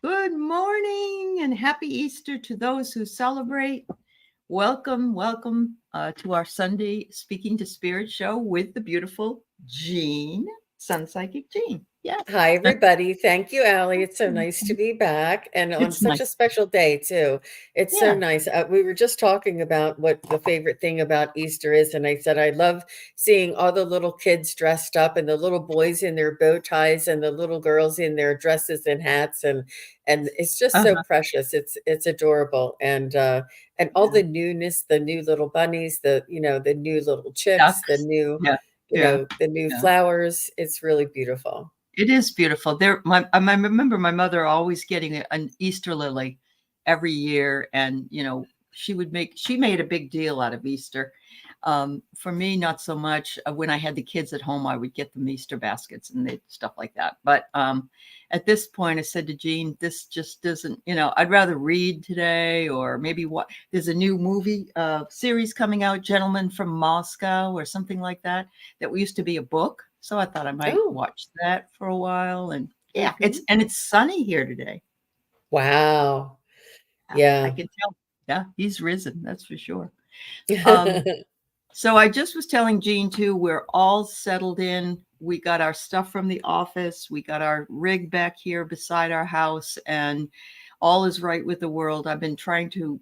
Good morning and happy Easter to those who celebrate. Welcome to our Sunday Speaking to Spirit show with the beautiful Jean, Sunpsychic Jean. Yes. Hi, everybody. Thank you, Aley. It's so nice to be back and on It's such nice. a special day, too. It's so Yeah. nice. We were just talking about what the favorite thing about Easter is. And I said, I love seeing all the little kids dressed up and the little boys in their bow ties and the little girls in their dresses and hats. And it's just so Uh-huh. precious. It's adorable. And all Yeah. the newness, the new little bunnies, the new little chicks, the Ducks. new, Yeah. Yeah. the new Yeah. flowers. It's really beautiful. It is beautiful. I remember my mother always getting an Easter lily every year, and she made a big deal out of Easter. For me, not so much. When I had the kids at home, I would get them Easter baskets and stuff like that. But at this point, I said to Jean, "This just doesn't. I'd rather read today, or maybe what. There's a new movie series coming out, Gentlemen from Moscow, or something like that. That used to be a book." So I thought I might Oh. watch that for a while. And yeah, Mhm. it's sunny here today. Wow. Yeah, I Yeah. can tell. Yeah, he's risen, that's for sure. Um, so I just was telling Jean too, we're all settled in. We got our stuff from the office. We got our rig back here beside our house, and all is right with the world. I've been trying to.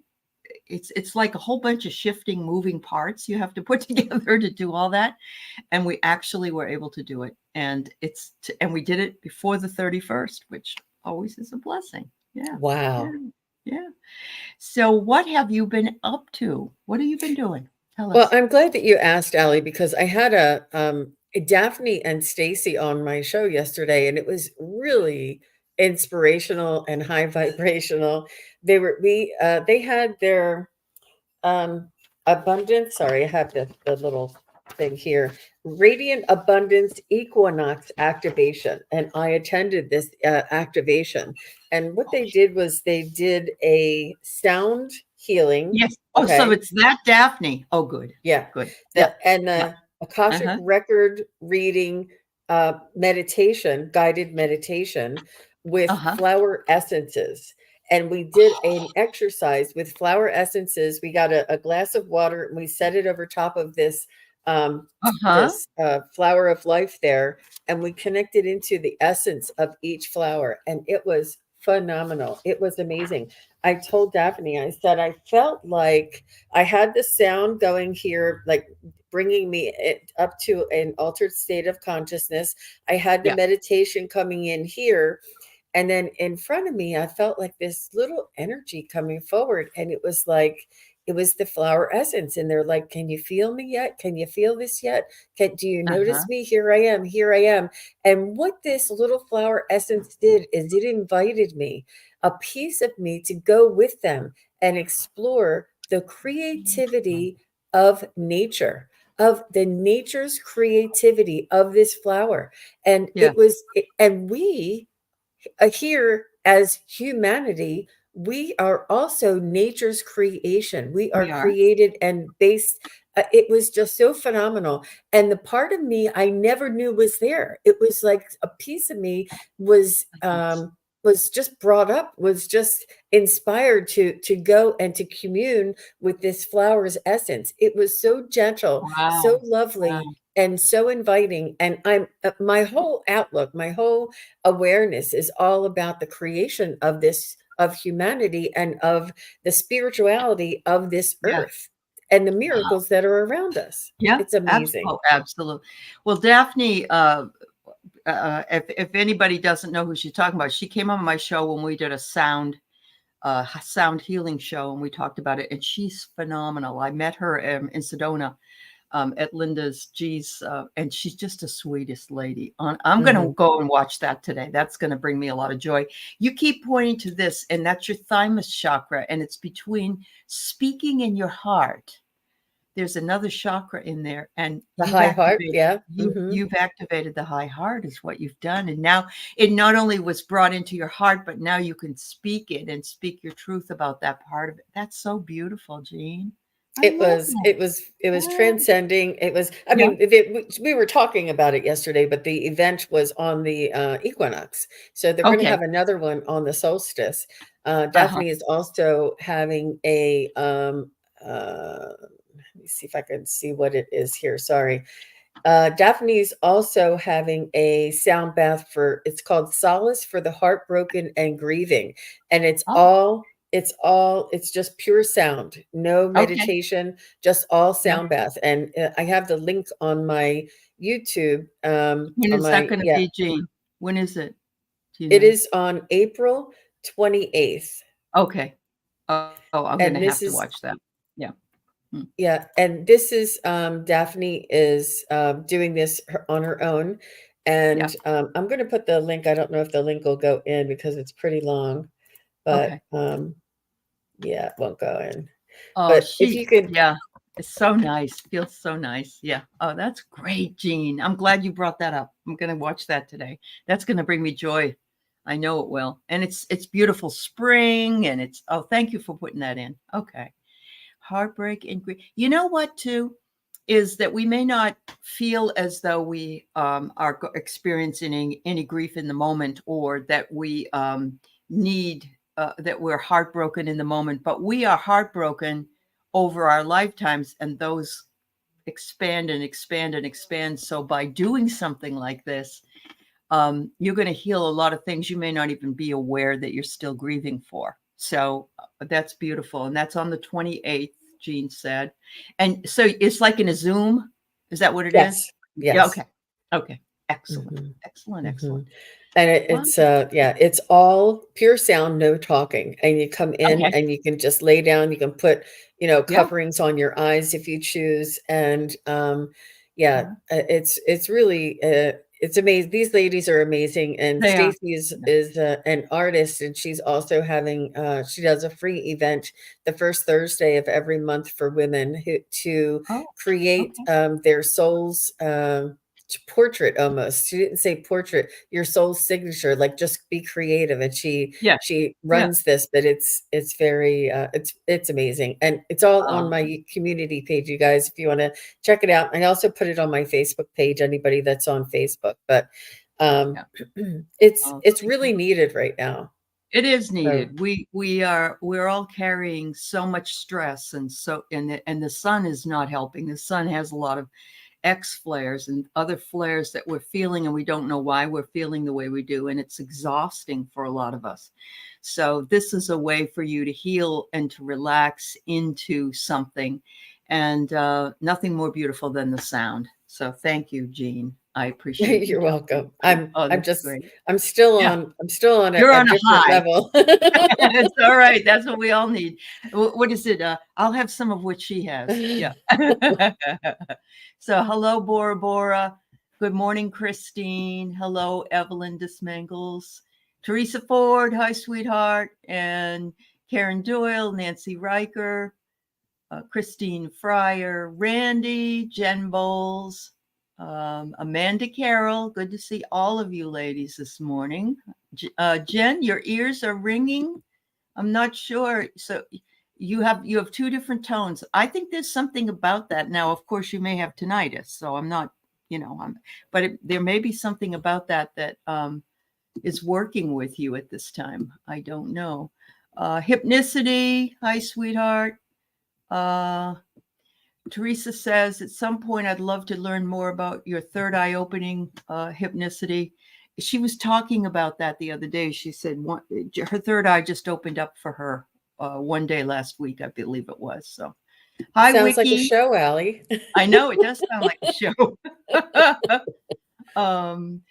It's like a whole bunch of shifting, moving parts you have to put together to do all that, and we actually were able to do it. And and we did it before the 31st, which always is a blessing. Yeah, yeah, Wow. yeah. So, what have you been up to? What have you been doing? Tell Well, us. I'm glad that you asked, Allie, because I had a Daphne and Stacy on my show yesterday, and it was really inspirational and high vibrational. They had their um abundance. Sorry, I have the little thing here. Radiant Abundance Equinox activation, and I attended this activation. And what they did was they did a sound healing. Yes. Oh, so Okay. it's that Daphne. Oh, good, Yeah. good. The Yep, and yep. the Akashic Uh-huh. record reading meditation, guided meditation with Uh-huh. flower essences. And we did an exercise with flower essences. We got a glass of water and we set it over top of um Uh-huh. this flower of life there, and we connected into the essence of each flower, and it was phenomenal. It was amazing. I told Daphne, I said I felt like I had the sound going here, like bringing me up to an altered state of consciousness. I had the Yeah. meditation coming in here. And then in front of me, I felt like this little energy coming forward. And it was the flower essence. And they're like, "Can you feel me yet? Can you feel this yet? Do you Uh-huh. notice me? Here I am. Here I am." And what this little flower essence did is it invited me, a piece of me, to go with them and explore the creativity of nature, of the nature's creativity of this flower. And Yeah. and we here as humanity, we are also nature's creation. We are We are. created and based. It was just so phenomenal. And the part of me I never knew was there. It was like a piece of me was Yes. um, was just brought up, was just inspired to go and to commune with this flower's essence. It was so gentle, so Wow. Wow. lovely, and so inviting. And my whole outlook, my whole awareness is all about the creation of this, of humanity, and of the spirituality of this Yeah. earth and the Wow. miracles that are around us. Yeah. It's amazing. Absolutely. Absolutely. Well, Daphne, if anybody doesn't know who she's talking about, she came on my show when we did a sound healing show, and we talked about it. And she's phenomenal. I met her in Sedona, at Linda's G's, and she's just the sweetest lady. I'm going to Mhm. go and watch that today. That's going to bring me a lot of joy. You keep pointing to this, and that's your thymus chakra, and it's between speaking in your heart. There's another chakra in there, and The high heart, yeah. Mhm. you've activated the high heart is what you've done. And now it not only was brought into your heart, but now you can speak it and speak your truth about that part of it. That's so beautiful, Jean. I love that. It was Ah, transcending. It was, I yeah. mean, we were talking about it yesterday, but the event was on the equinox. So they're going to Okay. have another one on the solstice. Uh-huh. Daphne is also having a, let me see if I can see what it is here. Sorry. Daphne's also having a sound bath for, it's called Solace for the Heartbroken and Grieving. And Oh, it's just pure sound, no okay. meditation, just all Yeah. sound bath. And I have the link on my YouTube, When on is that my, going to yeah, be, Jean? When is it? Do you it know? is on April 28th. Okay. I'm going to And have this to is, watch that. Yeah. Mm. yeah, and this is Daphne is doing this on her own, Yeah. and I'm going to put the link. I don't know if the link will go in because it's pretty long, but Okay. yeah, it won't go in. Oh, But if you could, yeah. It's so nice. Feels so nice. Yeah. Oh, that's great, Jean. I'm glad you brought that up. I'm going to watch that today. That's going to bring me joy. I know it will. And it's beautiful spring and oh, thank you for putting that in. Okay. Heartbreak and grief. You know what, too, is that we may not feel as though we are experiencing any grief in the moment, or that we need, that we're heartbroken in the moment, but we are heartbroken over our lifetimes, and those expand and expand and expand. So by doing something like this, you're going to heal a lot of things you may not even be aware that you're still grieving for. So that's beautiful. And that's on the 28th, Jean said. And so it's like in a Zoom. Is that what it is? yes, Yeah. yes. Okay. Okay. Excellent. Mhm, Excellent. Excellent. mhm. And Wow. yeah, it's all pure sound, no talking. And you come in Okay. and you can just lay down, you can put, Yeah. coverings on your eyes if you choose. And yeah, Yeah. it's really it's amazing. These ladies are amazing. And They are. Stacy is an artist, and she's also having she does a free event the first Thursday of every month for women to Oh, create okay. their soul's portrait. Almost, she didn't say portrait, your soul's signature, like just be creative. And Yeah. she Yeah. runs this, but it's very it's amazing, and it's all on Oh, my community page, you guys, if you want to check it out. I also put it on my Facebook page, anybody that's on Facebook. But um yeah. Oh, it's thank really you. needed right now. It is So needed. We're all carrying so much stress, and the sun is not helping. The sun has a lot of X flares and other flares that we're feeling, and we don't know why we're feeling the way we do. And it's exhausting for a lot of us. So, this is a way for you to heal and to relax into something. And nothing more beautiful than the sound. So, thank you, Jean. I appreciate you you're telling me welcome. about it. Oh, that's Just great. Yeah, I'm still on you're a on a different high. level. It's all right. That's what we all need. What is it? I'll have some of what she has. Yeah. So, hello, Bora Bora. Good morning, Christine. Hello, Evelyn Dismangles. Teresa Ford. Hi, sweetheart. And Karen Doyle, Nancy Riker, Christine Fryer, Randy, Jen Bowles, Amanda Carroll. Good to see all of you ladies this morning. Jen, your ears are ringing. I'm not sure. So you have two different tones. I think there's something about that. Now, of course, you may have tinnitus, so I'm not, but there may be something about that that is working with you at this time. I don't know. Hypnicity. Hi, sweetheart. Uh, Teresa says, at some point, I'd love to learn more about your third eye opening hypnicity. She was talking about that the other day. She said her third eye just opened up for her one day last week, I believe it was. So, hi, Sounds like a Wiki. show, Allie. I know it does sound like a show. um,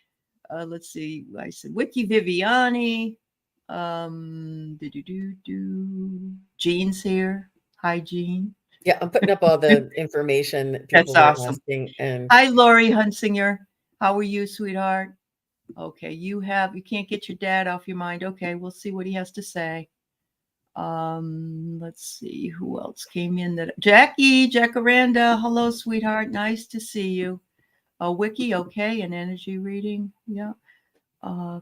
let's see. I said Wiki Viviani. Jean's here. Hi, Jean. Yeah, I'm putting up all the information that That's people were awesome. asking. And Hi, Lori Hunsinger. How are you, sweetheart? Okay, you can't get your dad off your mind. Okay, we'll see what he has to say. Let's see who else came in. Jackaranda. Hello, sweetheart. Nice to see you. Wiki, okay, an energy reading. Yeah.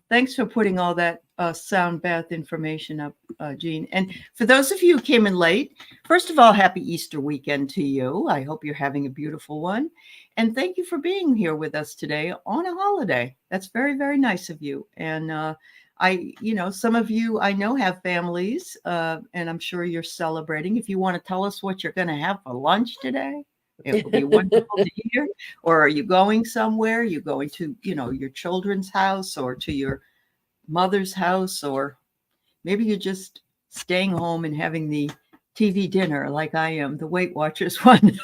Thanks for putting all that sound bath information up, Jean. And for those of you who came in late, first of all, happy Easter weekend to you. I hope you're having a beautiful one. And thank you for being here with us today on a holiday. That's very, very nice of you. And some of you I know have families, and I'm sure you're celebrating. If you want to tell us what you're going to have for lunch today, it would be wonderful to hear. Or are you going somewhere? Are you going to, your children's house or to your mother's house, or maybe you're just staying home and having the TV dinner like I am, the Weight Watchers one,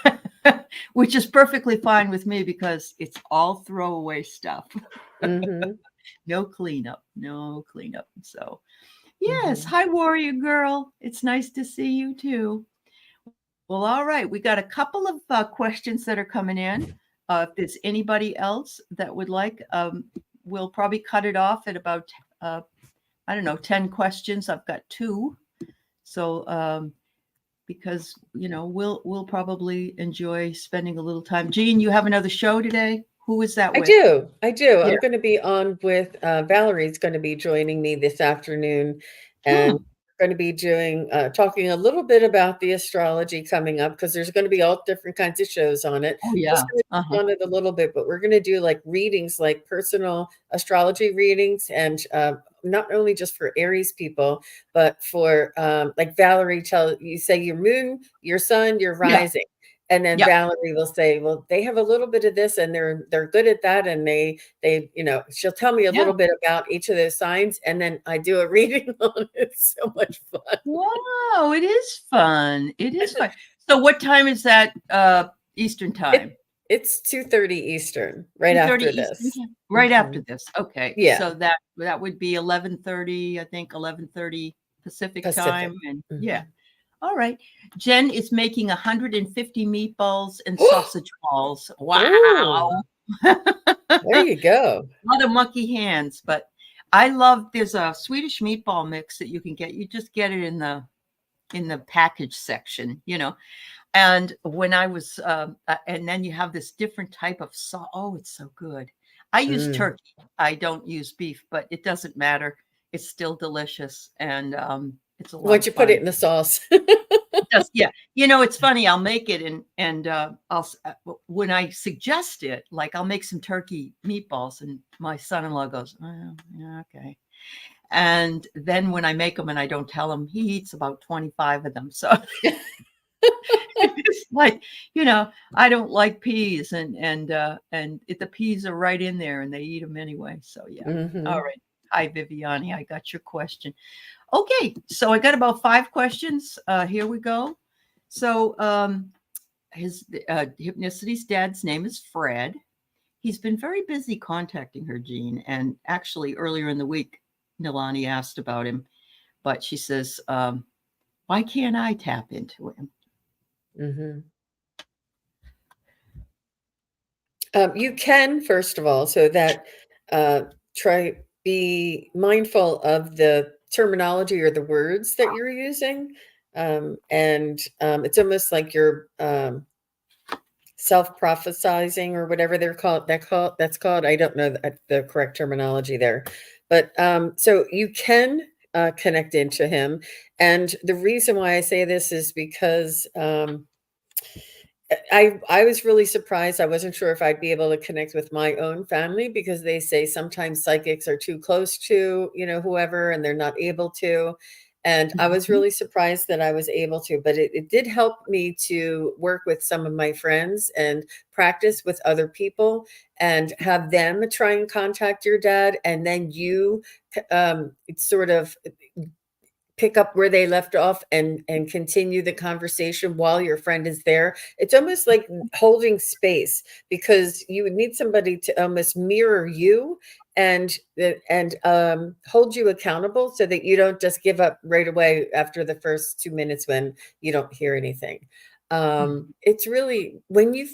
which is perfectly fine with me because it's all throwaway stuff. Mm-hmm. No cleanup. So, yes. Hi, Warrior Girl. It's nice to see you too. Well, all right. We got a couple of questions that are coming in. If there's anybody else that would like, we'll probably cut it off at about 10 questions. I've got 2. So, because, we'll probably enjoy spending a little time. Jean, you have another show today? Who is that with? I do. Yeah. I'm going to be on with Valerie's going to be joining me this afternoon, and we're going to be talking a little bit about the astrology coming up, because there's going to be all different kinds of shows on it. Oh, yeah. Just going to on it a little bit, but we're going to do like readings, like personal astrology readings, and not only just for Aries people, but for like Valerie you say your moon, your sun, your rising. And then Valerie will say, well, they have a little bit of this and they're good at that. And they, she'll tell me a little bit about each of those signs. And then I do a reading on it. It's so much fun. Wow. It is fun. So what time is that Eastern time? It's 2:30 Eastern, right after this. Right after this. Okay. Yeah. So that would be 11:30, I think 11:30 Pacific time. And yeah. All right. Jen is making 150 meatballs and sausage balls. Wow. There you go. A lot of monkey hands, but there's a Swedish meatball mix that you can get. You just get it in the package section, And when I was, and then you have this different type of sauce. Oh, it's so good. I use turkey. I don't use beef, but it doesn't matter. It's still delicious. And it's a lot once you put it in the sauce. Yeah. It's funny. I'll make it and I'll when I suggest it, like I'll make some turkey meatballs, and my son-in-law goes, oh, yeah, okay. And then when I make them and I don't tell him, he eats about 25 of them. So it's like, I don't like peas, and the peas are right in there and they eat them anyway. So yeah. All right. Hi, Viviani. I got your question. Okay, so I got about 5 questions. Here we go. So his Hypnicity's dad's name is Fred. He's been very busy contacting her, Jean. And actually, earlier in the week, Nilani asked about him, but she says, why can't I tap into him? You can, first of all, so that be mindful of the terminology or the words that you're using. And it's almost like you're self-prophesizing or whatever that's called. I don't know the correct terminology there. But so you can connect into him. And the reason why I say this is because I was really surprised. I wasn't sure if I'd be able to connect with my own family, because they say sometimes psychics are too close to, whoever, and they're not able to. And I was really surprised that I was able to, but it did help me to work with some of my friends and practice with other people and have them try and contact your dad. And then you sort of pick up where they left off and continue the conversation while your friend is there. It's almost like holding space, because you would need somebody to almost mirror you and hold you accountable, so that you don't just give up right away after the first 2 minutes when you don't hear anything. It's really when you're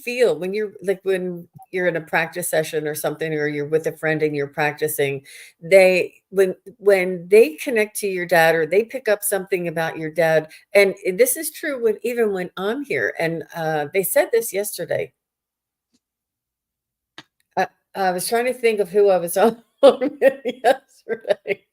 in a practice session or something, or you're with a friend and you're practicing, when they connect to your dad, or they pick up something about your dad, and this is true even when I'm here, and they said this yesterday. I was trying to think of who I was on yesterday.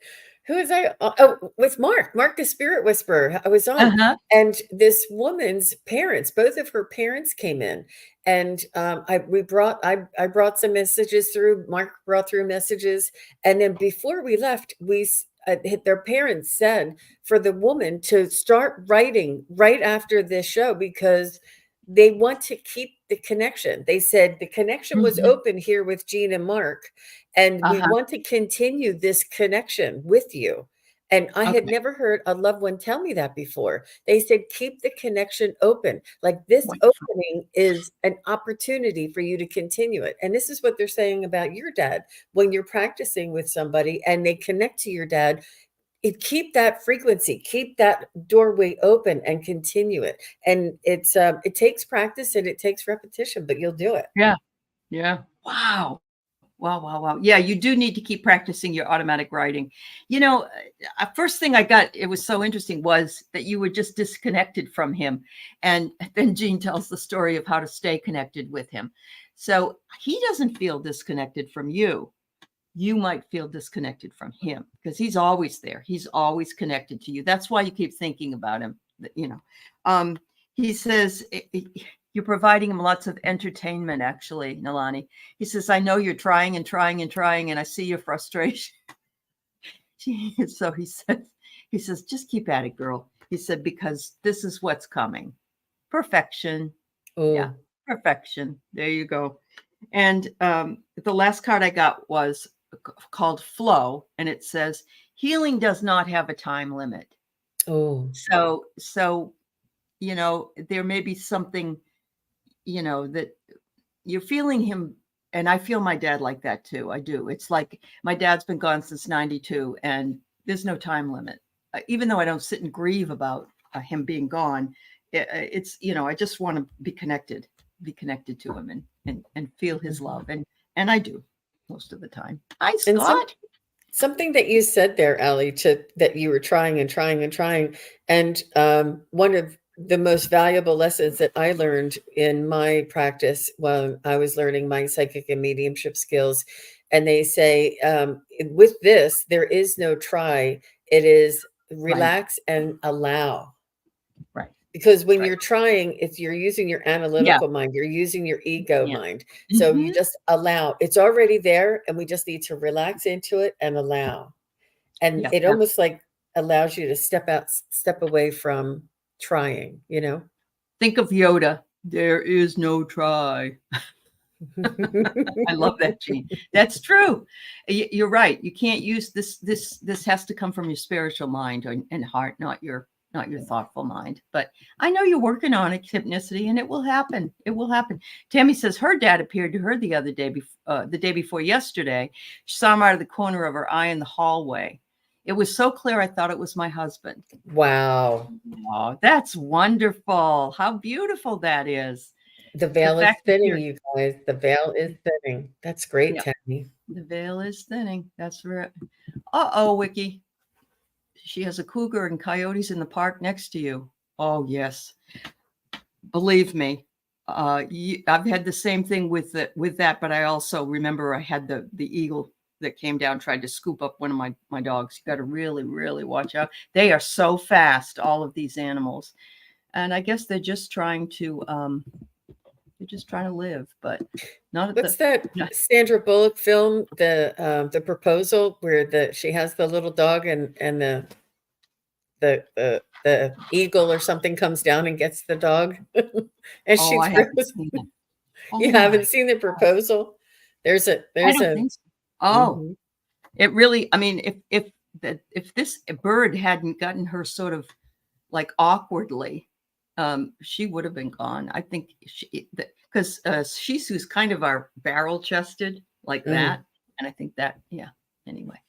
Who was I? Oh, with Mark, the Spirit Whisperer. I was on, Uh-huh. and this woman's parents, both of her parents came in, and I brought some messages through. Mark brought through messages, and then before we left, their parents said for the woman to start writing right after this show because they want to keep the connection. They said the connection was Mhm. open here with Jean and Mark, and we Uh-huh. want to continue this connection with you. And I had Okay. never heard a loved one tell me that before. They said, keep the connection open. Like this Wonderful. opening is an opportunity for you to continue it. And this is what they're saying about your dad. When you're practicing with somebody and they connect to your dad, keep that frequency, keep that doorway open and continue it. And it takes practice and it takes repetition, but you'll do it. Yeah. Yeah. Wow. Wow, wow, wow. Yeah, you do need to keep practicing your automatic writing. First thing I got, it was so interesting, was that you were just disconnected from him. And then Jean tells the story of how to stay connected with him. So he doesn't feel disconnected from you. You might feel disconnected from him because he's always there. He's always connected to you. That's why you keep thinking about him. He says, you're providing him lots of entertainment, actually, Nalani. He says, I know you're trying and trying and trying, and I see your frustration. So he says, just keep at it, girl. He said, because this is what's coming. Perfection. Yeah, Oh, perfection. There you go. And the last card I got was called Flow, and it says, healing does not have a time limit. oh, So, there may be something, that you're feeling him. And I feel my dad like that too. I do. It's like my dad's been gone since 92 and there's no time limit. Even though I don't sit and grieve about him being gone, it's, I just want to be connected to him and feel his love. And I do most of the time. Hi, and Scott. something that you said there, Aley, that you were trying and trying and trying. And one of the most valuable lessons that I learned in my practice when I was learning my psychic and mediumship skills, and they say, with this, there is no try. It is Right. relax and allow. Right. Because when Right. you're trying, you're using your Yeah. analytical mind, you're using your ego Yeah. mind. So you Mhm. just allow. It's already there, and we just need to relax into it and allow. And Yeah. it almost like allows you to step away from trying, you know? Think of Yoda. There is no try. I love that, Gene. That's true. You're right. You can't use this. This has to come from your spiritual mind and heart, not your thoughtful mind. But I know you're working on it, hypnicity, and it will happen. It will happen. Tammy says her dad appeared to her the other day, the day before yesterday. She saw him out of the corner of her eye in the hallway. It was so clear I thought it was my husband. Wow. Oh, that's wonderful. How beautiful that is. The The veil is fact that thinning, you're, you guys. The veil is thinning. That's great, yeah. Tammy. The veil is thinning. That's right. Uh-oh, Wiki. She has a cougar and coyotes in the park next to you. Oh, yes. Believe me. I've had the same thing with that, but I also remember I had the eagle that came down, tried to scoop up one of my dogs. You got to really, really watch out. They are so fast, all of these animals. And I guess they're just trying to live, but not at What's the, that no. Sandra Bullock film, the Proposal, where she has the little dog and the eagle or something comes down and gets the dog and Oh, she I haven't throws. seen it. You Oh my haven't seen The Proposal? There's a I there's don't a think so. Oh, mhm. it really, I mean, if this bird hadn't gotten her sort of like awkwardly, she would have been gone. I think because Shih Tzu's kind of are barrel chested like Mm, that. And I think that, yeah, anyway.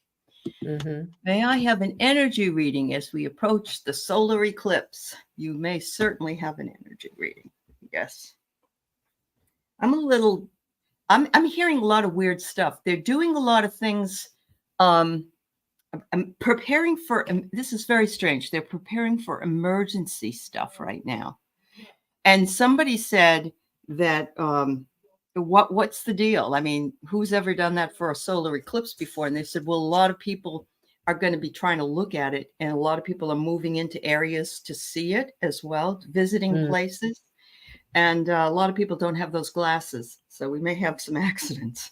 mhm. May I have an energy reading as we approach the solar eclipse? You may certainly have an energy reading. Yes. I'm hearing a lot of weird stuff. They're doing a lot of things. I'm preparing for, this is very strange. They're preparing for emergency stuff right now. And somebody said that, what's the deal? I mean, who's ever done that for a solar eclipse before? And they said, well, a lot of people are going to be trying to look at it, and a lot of people are moving into areas to see it as well, visiting places. And a lot of people don't have those glasses, so we may have some accidents.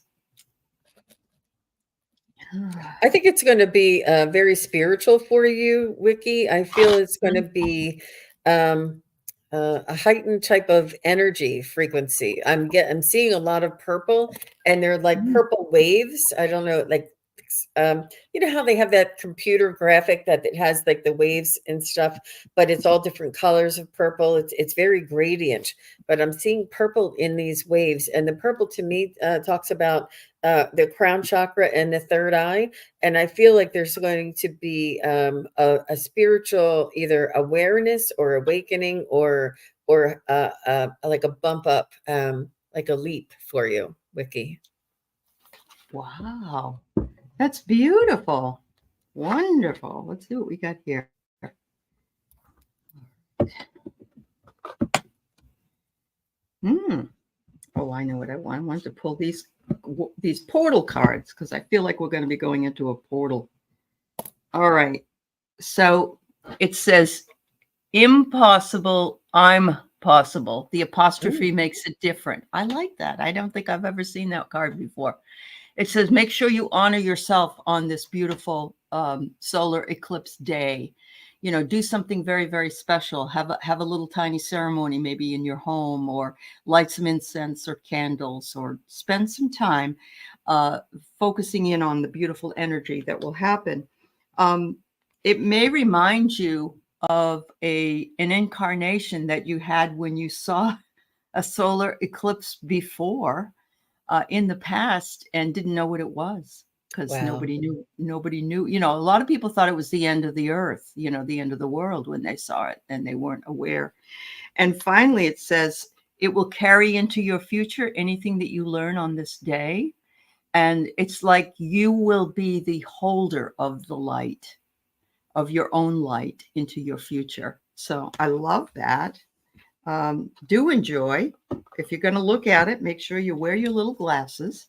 I think it's going to be very spiritual for you, Wiki. I feel it's going to be um, a heightened type of energy frequency. I'm seeing a lot of purple, and they're like purple waves. I don't know, like you know how they have that computer graphic that it has like the waves and stuff, but it's all different colors of purple. It's very gradient, but I'm seeing purple in these waves, and the purple to me talks about the crown chakra and the third eye. And I feel like there's going to be a spiritual either awareness or awakening or like a bump up, like a leap for you, Wiki. Wow, that's beautiful. Wonderful. Let's see what we got here. Oh, I know what I want. I want to pull these portal cards because I feel like we're going to be going into a portal. All right. So it says, impossible, I'm possible. The apostrophe makes it different. I like that. I don't think I've ever seen that card before. It says, make sure you honor yourself on this beautiful solar eclipse day. You know, do something very, very special. Have a little tiny ceremony, maybe in your home, or light some incense or candles, or spend some time focusing in on the beautiful energy that will happen. It may remind you of an incarnation that you had when you saw a solar eclipse before in the past and didn't know what it was, because nobody knew. You know, a lot of people thought it was the end of the earth, you know, the end of the world when they saw it, and they weren't aware. And finally, it says it will carry into your future anything that you learn on this day. And it's like you will be the holder of the light, of your own light into your future. So I love that. Do enjoy. If you're going to look at it, make sure you wear your little glasses.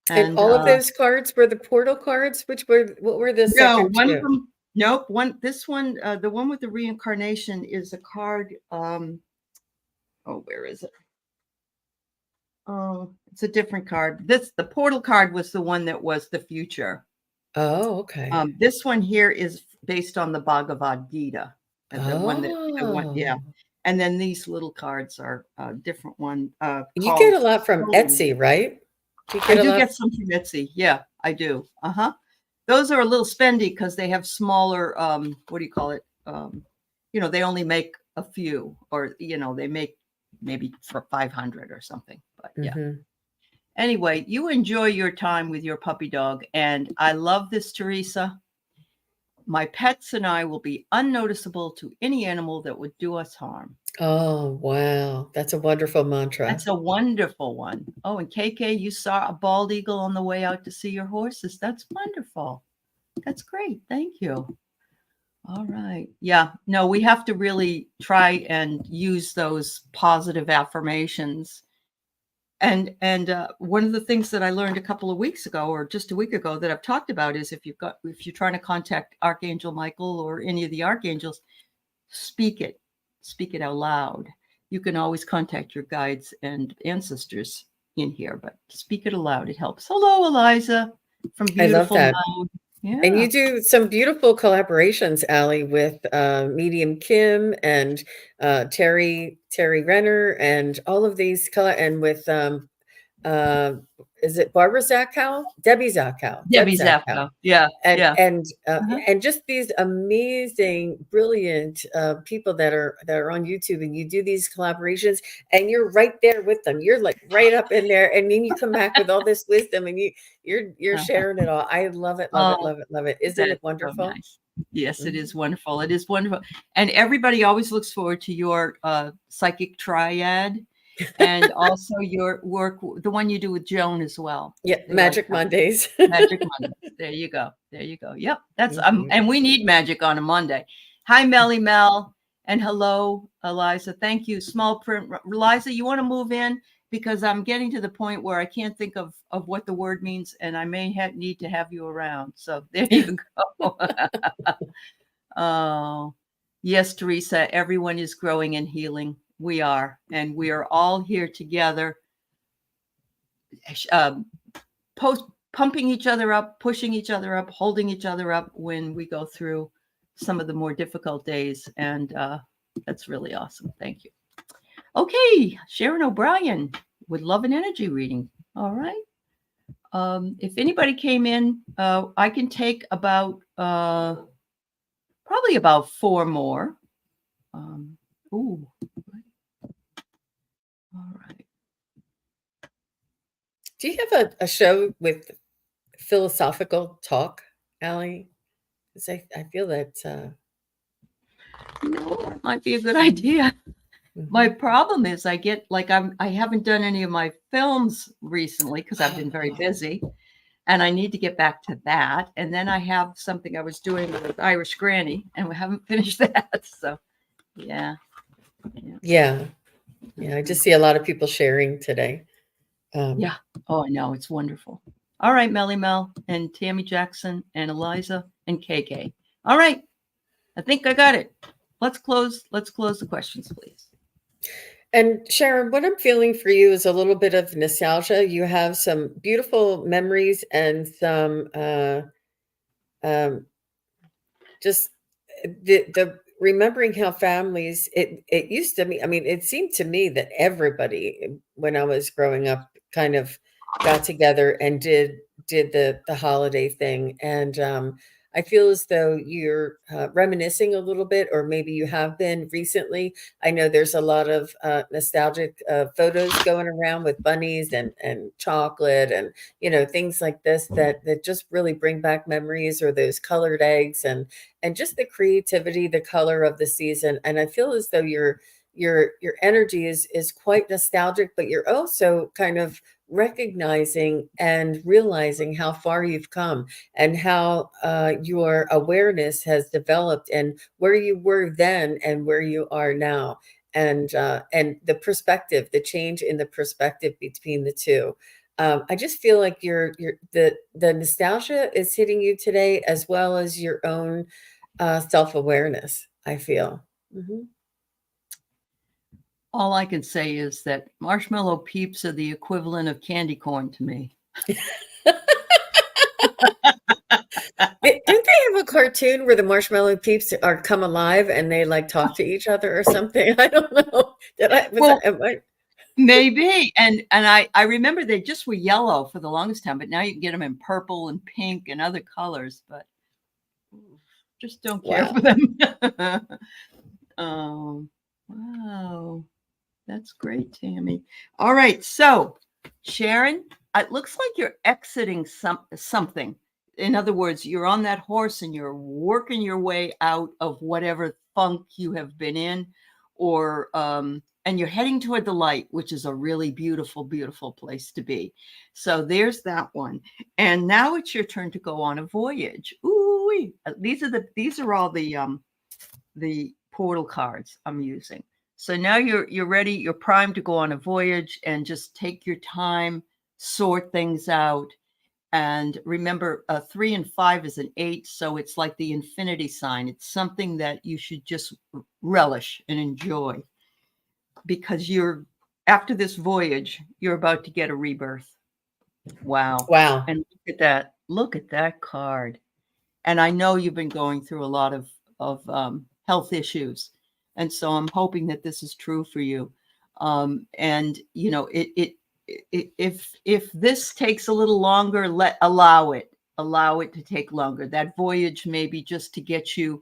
And all of those cards were the portal cards. What were the second one two? of them. Nope. This one, the one with the reincarnation is a card. Where is it? Oh, it's a different card. The portal card was the one that was the future. Oh, okay. This one here is based on the Bhagavad Gita. The one, yeah. And then these little cards are a different one. You get a lot from Etsy, right? I do get some from Etsy. Yeah, I do. Those are a little spendy because they have smaller, what do you call it? You know, they only make a few, or, you know, they make maybe for 500 or something. But yeah. Anyway, you enjoy your time with your puppy dog. And I love this, Teresa. My pets and I will be unnoticeable to any animal that would do us harm. Oh, wow. That's a wonderful mantra. That's a wonderful one. Oh, and KK, you saw a bald eagle on the way out to see your horses. That's wonderful. That's great. Thank you. All right. Yeah. No, we have to really try and use those positive affirmations. And one of the things that I learned a couple of weeks ago, or just a week ago, that I've talked about is if you're trying to contact Archangel Michael or any of the archangels, speak it out loud. You can always contact your guides and ancestors in here, but speak it aloud. It helps. Hello, Eliza from Beautiful I love that. Mound. Yeah. And you do some beautiful collaborations, Aley, with Medium Kim and Terry Renner and all of these, and with is it Barbara Zachow? Debbie Zachow. Debbie Zachow. Yeah. And just these amazing, brilliant people that are on YouTube, and you do these collaborations, and you're right there with them. You're like right up in there, and then you come back with all this wisdom, and you're sharing it all. I love it, love it, love it, love it. Isn't it wonderful? So nice. Yes, it is wonderful. It is wonderful, and everybody always looks forward to your psychic triad. And also your work, the one you do with Joan as well. Yeah, Magic Mondays. Magic Mondays. There you go. Yep, that's and we need magic on a Monday. Hi, Melly Mel, and hello, Eliza. Thank you. Small print, Eliza. You want to move in? because I'm getting to the point where I can't think of what the word means, and I may need to have you around. So there you go. Oh, yes, Teresa, everyone is growing and healing. We are, and we are all here together, pumping each other up, pushing each other up, holding each other up when we go through some of the more difficult days. And that's really awesome. Thank you. Okay, Sharon O'Brien would love an energy reading. All right. If anybody came in, I can take about probably about 4 more. Ooh. All right. Do you have a show with philosophical talk, Aley? Because I feel that. That might be a good idea. My problem is I get like I haven't done any of my films recently because I've been very busy, and I need to get back to that. And then I have something I was doing with Irish Granny, and we haven't finished that. So, yeah. Yeah. I just see a lot of people sharing today. Yeah. Oh, I know. It's wonderful. All right, Melly Mel and Tammy Jackson and Eliza and KK. All right. I think I got it. Let's close the questions, please. And Sharon, what I'm feeling for you is a little bit of nostalgia. You have some beautiful memories and some just the remembering how families it used to be. I mean, it seemed to me that everybody when I was growing up kind of got together and did the holiday thing. And I feel as though you're reminiscing a little bit, or maybe you have been recently. I know there's a lot of nostalgic photos going around with bunnies and chocolate and things like this that just really bring back memories, or those colored eggs and just the creativity, the color of the season. And I feel as though your energy is quite nostalgic, but you're also kind of recognizing and realizing how far you've come and how your awareness has developed, and where you were then and where you are now, and the perspective, the change in the perspective between the two. I just feel like the nostalgia is hitting you today, as well as your own self-awareness, I feel. Mm-hmm. All I can say is that marshmallow peeps are the equivalent of candy corn to me. Don't they have a cartoon where the marshmallow peeps are come alive and they like talk to each other or something? I don't know. Maybe. And I remember they just were yellow for the longest time, but now you can get them in purple and pink and other colors, but just don't care for them. Wow. That's great, Tammy. All right. So, Sharon, it looks like you're exiting something. In other words, you're on that horse and you're working your way out of whatever funk you have been in, or and you're heading toward the light, which is a really beautiful, beautiful place to be. So there's that one. And now it's your turn to go on a voyage. Ooh, these are all the portal cards I'm using. So now you're ready, you're primed to go on a voyage and just take your time, sort things out. And remember, 3 and 5 is an 8, so it's like the infinity sign. It's something that you should just relish and enjoy, because after this voyage, you're about to get a rebirth. Wow. And look at that card. And I know you've been going through a lot of health issues. And so I'm hoping that this is true for you. And if this takes a little longer, allow it to take longer. That voyage may be just to get you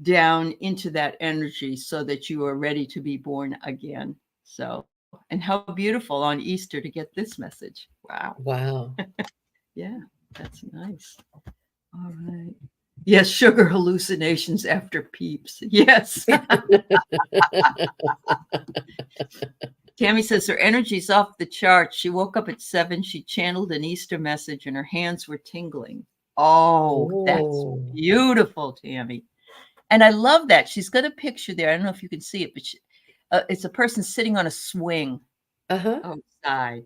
down into that energy so that you are ready to be born again. So, and how beautiful on Easter to get this message. Wow. Yeah, that's nice. All right. Yes, sugar hallucinations after peeps. Yes. Tammy says her energy's off the charts. She woke up at 7. She channeled an Easter message and her hands were tingling. Oh, that's beautiful, Tammy. And I love that. She's got a picture there. I don't know if you can see it, but it's a person sitting on a swing. Uh-huh. outside,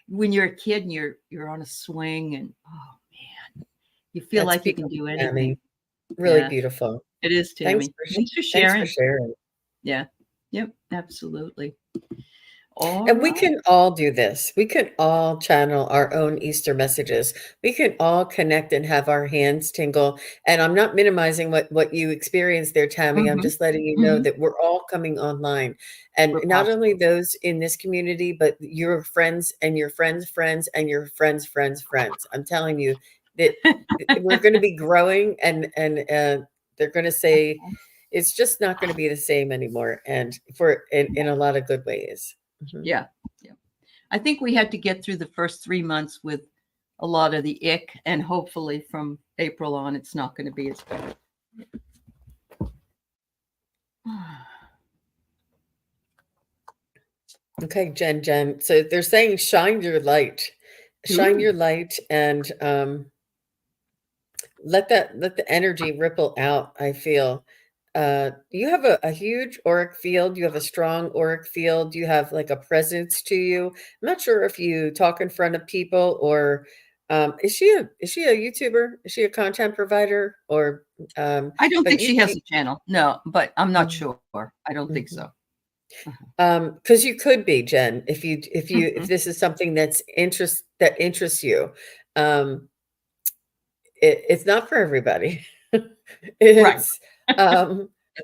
when you're a kid and you're on a swing and oh man, you feel That's like you can beautiful, do anything. Tammy. Really Yeah, beautiful. it is, Thanks Tammy. for Thanks for thanks for sharing. sharing. Yeah. Yep, absolutely. All And we right. can all do this. We can all channel our own Easter messages. We can all connect and have our hands tingle. And I'm not minimizing what you experienced there, Tammy. I'm Mhm. just letting you know Mhm. that we're all coming online. And We're not only possible. those in this community, but your friends and your friends' friends and your friends' friends' friends. I'm telling you that we're going to be growing and they're going to say it's just not going to be the same anymore. And in a lot of good ways. Mhm. Yeah. Yeah. I think we had to get through the first 3 months with a lot of the ick, and hopefully from April on, it's not going to be as bad. Okay, Jen. So they're saying shine Ooh. your light, and let the energy ripple out. I feel. You have a huge auric field. You have a strong auric field. You have like a presence to you. I'm not sure if you talk in front of people or is she a YouTuber? Is she a content provider or I don't but think she has a channel. No, but I'm not mm, sure. I don't think mhm. so. Uh-huh. Because you could be, Jen, if Mhm. this is something that interests you. Um, it's not for everybody. Right. It's That's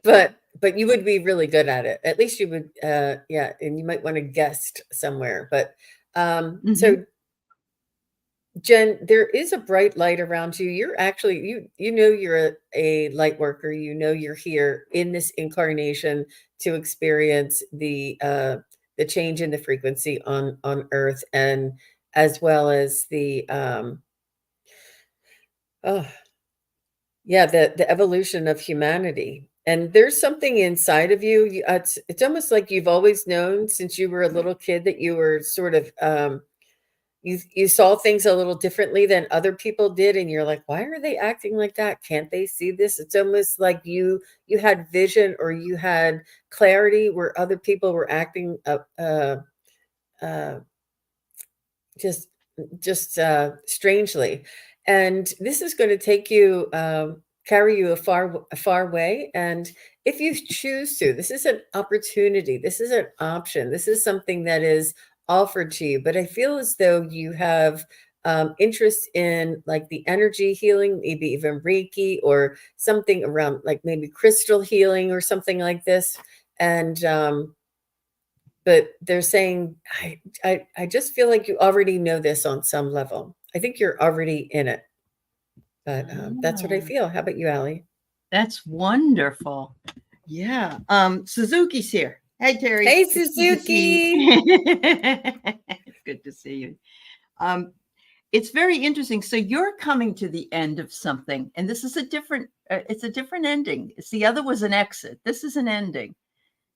right. but you would be really good at it. At least you would yeah, and you might want to guest somewhere. But Mhm. so Jen, there is a bright light around you. You're actually you know you're a light worker. You know you're here in this incarnation to experience the change in the frequency on Earth and as well as the oh yeah, the evolution of humanity. And there's something inside of you. It's almost like you've always known since you were a little kid that you were sort of you saw things a little differently than other people did, and you're like, why are they acting like that? Can't they see this? It's almost like you had vision or you had clarity where other people were acting uh, just strangely. And this is going to take you carry you a far way. And if you choose to, this is an opportunity, this is an option, this is something that is offered to you. But I feel as though you have interest in like the energy healing, maybe even Reiki or something around like maybe crystal healing or something like this. And but they're saying, I just feel like you already know this on some level. I think you're already in it, but that's what I Ah, feel. How about you, Allie? that's wonderful. Yeah. Suzuki's here. Hey, Terry. Hey, It's good to see Suzuki. you. It's good to see you. Um, it's very interesting. So you're coming to the end of something, and this is a different. It's a different ending. It's the other was an exit. This is an ending.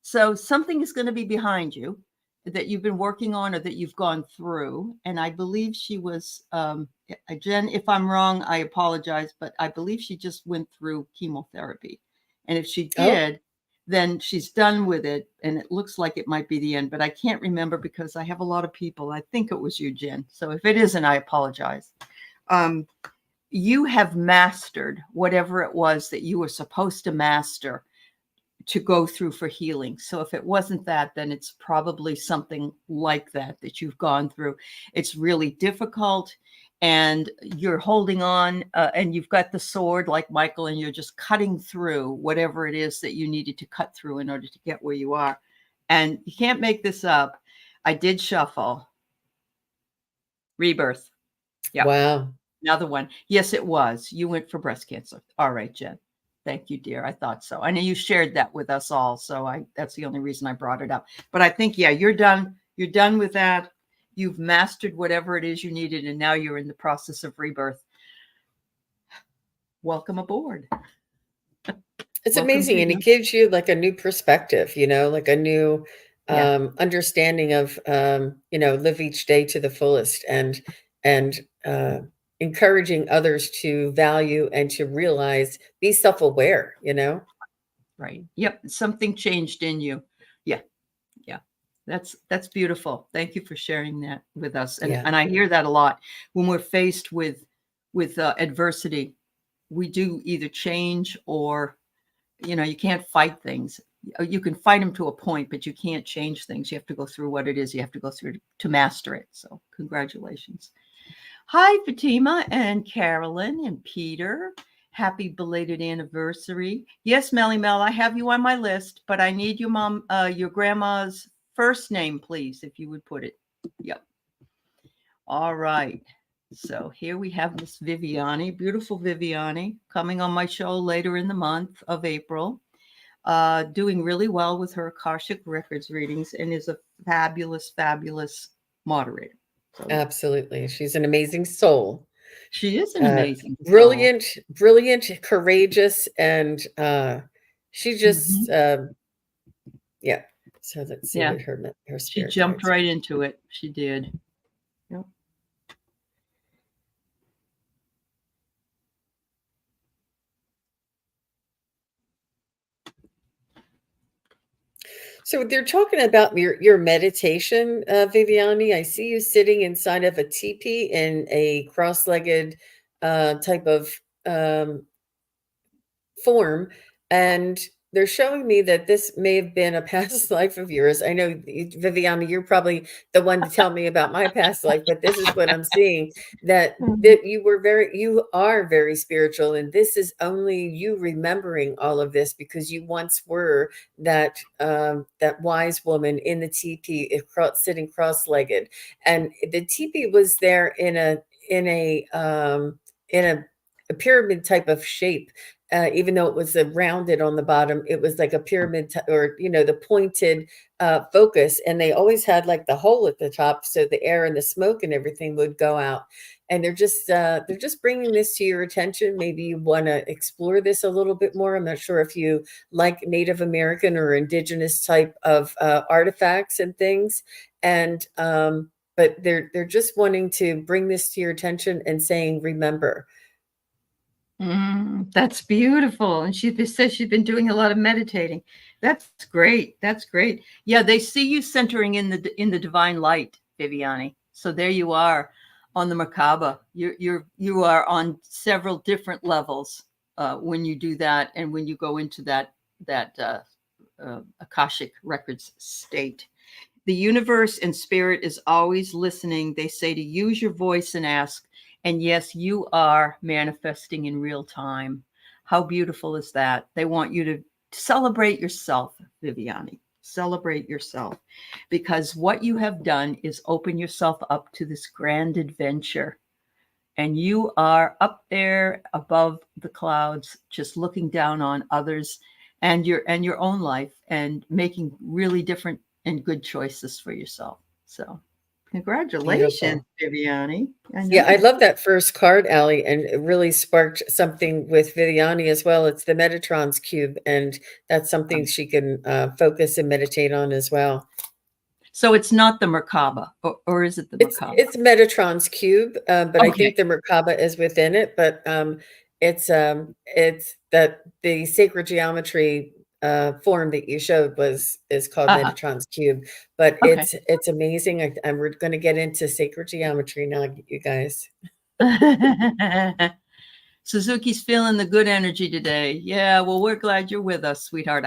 So something is going to be behind you that you've been working on or that you've gone through. And I believe she was, Jen, if I'm wrong, I apologize, but I believe she just went through chemotherapy. And if she Oh, did, then she's done with it. And it looks like it might be the end, but I can't remember because I have a lot of people. I think it was you, Jen. So if it isn't, I apologize. Um, you have mastered whatever it was that you were supposed to master to go through for healing. So if it wasn't that, then it's probably something like that you've gone through. It's really difficult and you're holding on and you've got the sword like Michael and you're just cutting through whatever it is that you needed to cut through in order to get where you are. And you can't make this up. I did shuffle rebirth. Yeah. wow. Another one. Yes, it was. You went for breast cancer. All right, Jen. Thank you, dear. I thought so. I know you shared that with us all, so that's the only reason I brought it up. But I think yeah, you're done. You're done with that. You've mastered whatever it is you needed, and now you're in the process of rebirth. Welcome aboard. It's Welcome amazing. to And it you. gives you like a new perspective, like a new Yeah, understanding of live each day to the fullest and encouraging others to value and to realize, be self-aware. right. Yep. Something changed in you. Yeah, yeah. That's beautiful. Thank you for sharing that with us. Yeah. And I hear that a lot when we're faced with adversity. We do either change or, you can't fight things. You can fight them to a point, but you can't change things. You have to go through what it is you have to go through to master it. So congratulations. Hi, Fatima and Carolyn and Peter. Happy belated anniversary. Yes, Melly Mel, I have you on my list, but I need your grandma's first name, please, if you would put it. Yep. All right. So here we have Miss Viviani, beautiful Viviani, coming on my show later in the month of April, doing really well with her Akashic Records readings, and is a fabulous, fabulous moderator. So, absolutely. She's an amazing soul. She is an amazing brilliant, courageous, and she just yeah. So let's see what her spirit. She jumped right into it. She did. Yep. So they're talking about your meditation, Viviani. I see you sitting inside of a teepee in a cross-legged type of form, and they're showing me that this may have been a past life of yours. I know, Viviana, you're probably the one to tell me about my past life, but this is what I'm seeing, that you are very spiritual, and this is only you remembering all of this because you once were that wise woman in the teepee, sitting cross-legged, and the teepee was there in a pyramid type of shape. Even though it was rounded on the bottom, it was like a pyramid, or the pointed focus, and they always had like the hole at the top, so the air and the smoke and everything would go out. And they're just bringing this to your attention. Maybe you want to explore this a little bit more. I'm not sure if you like Native American or indigenous type of artifacts and things, and but they're just wanting to bring this to your attention and saying, remember. That's beautiful. And she says she's been doing a lot of meditating. That's great. That's great. Yeah, they see you centering in the divine light, Viviani. So there you are on the Merkaba. You are on several different levels when you do that, and when you go into that Akashic Records state. The universe and spirit is always listening. They say to use your voice and ask. And yes, you are manifesting in real time. How beautiful is that? They want you to celebrate yourself, Viviani. Celebrate yourself. Because what you have done is open yourself up to this grand adventure. And you are up there above the clouds, just looking down on others and your own life, and making really different and good choices for yourself. So congratulations, Viviani. I love that first card, Aley, and it really sparked something with Viviani as well. It's the Metatron's cube, and that's something she can focus and meditate on as well. So it's not the Merkaba, or is it the Merkaba? It's Metatron's cube, but okay. I think the Merkaba is within it. But it's that the sacred geometry form that you showed is called Metatron's cube. But it's amazing. And we're going to get into sacred geometry now, you guys. Suzuki's feeling the good energy today. Yeah, well, we're glad you're with us, sweetheart.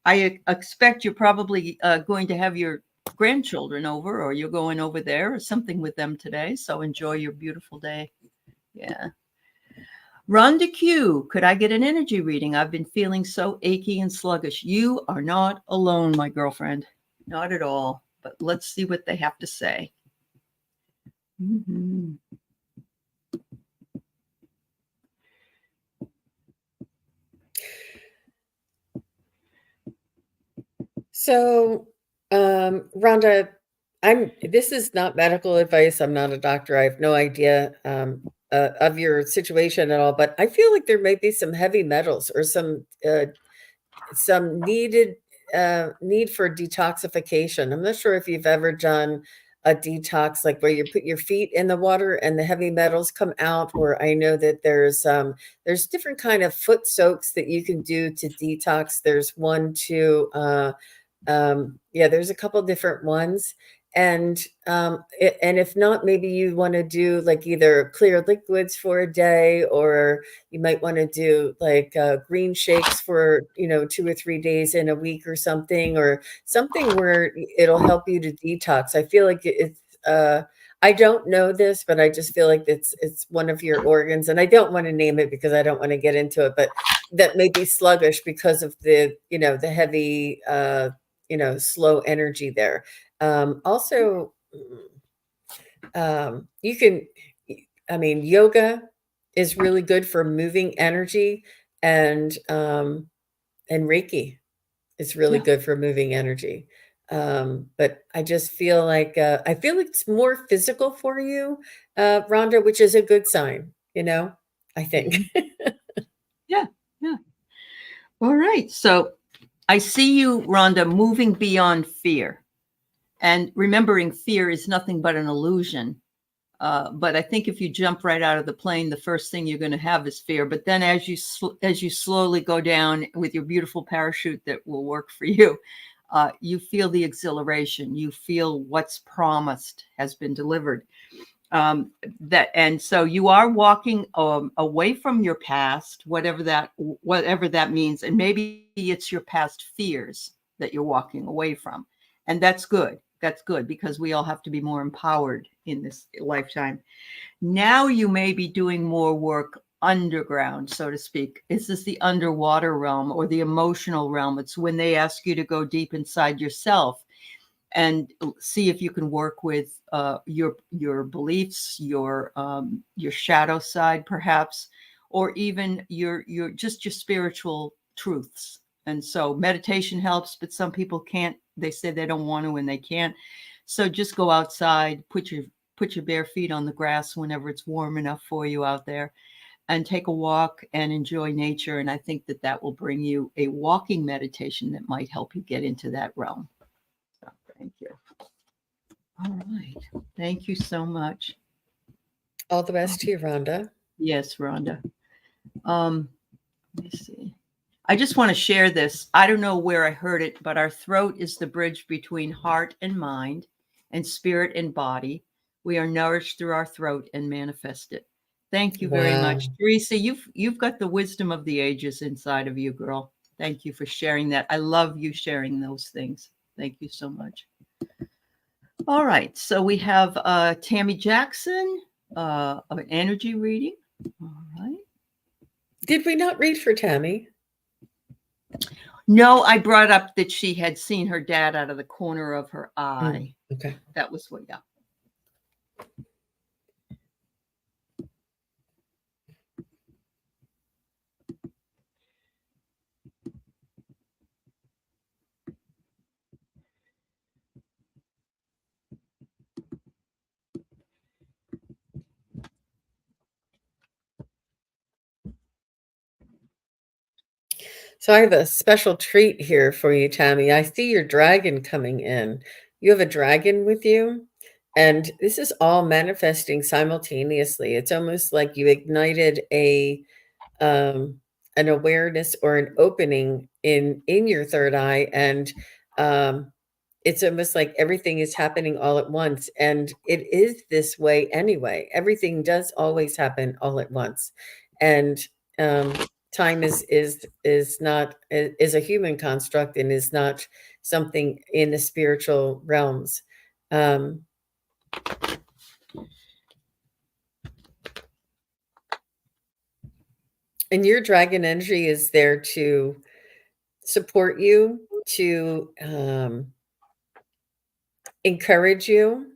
I expect you're probably going to have your grandchildren over, or you're going over there or something with them today. So enjoy your beautiful day. Yeah. Rhonda Q, could I get an energy reading? I've been feeling so achy and sluggish. You are not alone, my girlfriend. Not at all. But let's see what they have to say. So, Rhonda, this is not medical advice. I'm not a doctor. I have no idea of your situation at all, but I feel like there might be some heavy metals or some need for detoxification. I'm not sure if you've ever done a detox, like where you put your feet in the water and the heavy metals come out, or I know that there's different kind of foot soaks that you can do to detox. There's one to Yeah, there's a couple different ones. And and if not, maybe you want to do like either clear liquids for a day, or you might want to do like green shakes for 2 or 3 days in a week, or something where it'll help you to detox. I feel like it's I don't know this, but I just feel like it's one of your organs, and I don't want to name it because I don't want to get into it, but that may be sluggish because of the heavy slow energy there. Also, you can, I mean, yoga is really good for moving energy, and Reiki is really Yeah. good for moving energy. But I just feel like I feel it's more physical for you, Rhonda, which is a good sign, I think. Mhm. Yeah. Yeah. All right. So I see you, Rhonda, moving beyond fear. And remembering fear is nothing but an illusion. But I think if you jump right out of the plane, the first thing you're going to have is fear. But then, as you slowly go down with your beautiful parachute that will work for you, you feel the exhilaration. You feel what's promised has been delivered. And so you are walking away from your past, whatever that means, and maybe it's your past fears that you're walking away from, and that's good. That's good, because we all have to be more empowered in this lifetime. Now you may be doing more work underground, so to speak. Is this the underwater realm or the emotional realm? It's when they ask you to go deep inside yourself and see if you can work with your beliefs, your shadow side, perhaps, or even your just your spiritual truths. And so meditation helps, but some people can't. They say they don't want to, and they can't. So just go outside, put your bare feet on the grass whenever it's warm enough for you out there, and take a walk and enjoy nature. And I think that will bring you a walking meditation that might help you get into that realm. So, thank you. All right. Thank you so much. All the best to you, Rhonda. Yes, Rhonda. Let me see. I just want to share this. I don't know where I heard it, but our throat is the bridge between heart and mind, and spirit and body. We are nourished through our throat and manifest it. Thank you very Wow. much, Teresa. You've got the wisdom of the ages inside of you, girl. Thank you for sharing that. I love you sharing those things. Thank you so much. All right, so we have Tammy Jackson of an energy reading. All right. Did we not read for Tammy? No, I brought up that she had seen her dad out of the corner of her eye. Okay. That was what, yeah. So I have a special treat here for you, Tammy. I see your dragon coming in. You have a dragon with you, and this is all manifesting simultaneously. It's almost like you ignited an awareness or an opening in your third eye, and um, it's almost like everything is happening all at once. And it is this way anyway. Everything does always happen all at once, and time is not is a human construct and is not something in the spiritual realms. Um, and your dragon energy is there to support you, to encourage you,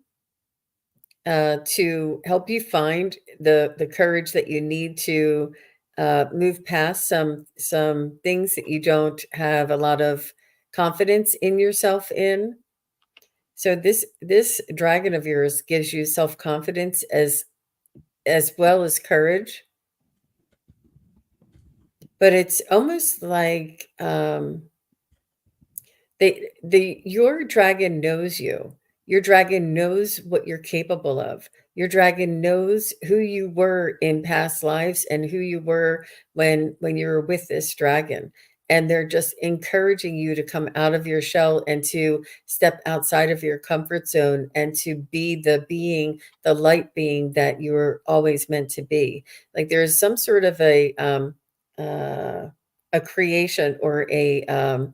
to help you find the courage that you need to move past some things that you don't have a lot of confidence in yourself in. So this dragon of yours gives you self-confidence as well as courage. But it's almost like your dragon knows you. Your dragon knows what you're capable of. Your dragon knows who you were in past lives and who you were when you were with this dragon. and they're just encouraging you to come out of your shell and to step outside of your comfort zone and to be the being, the light being that you were always meant to be. Like there's some sort of a creation or a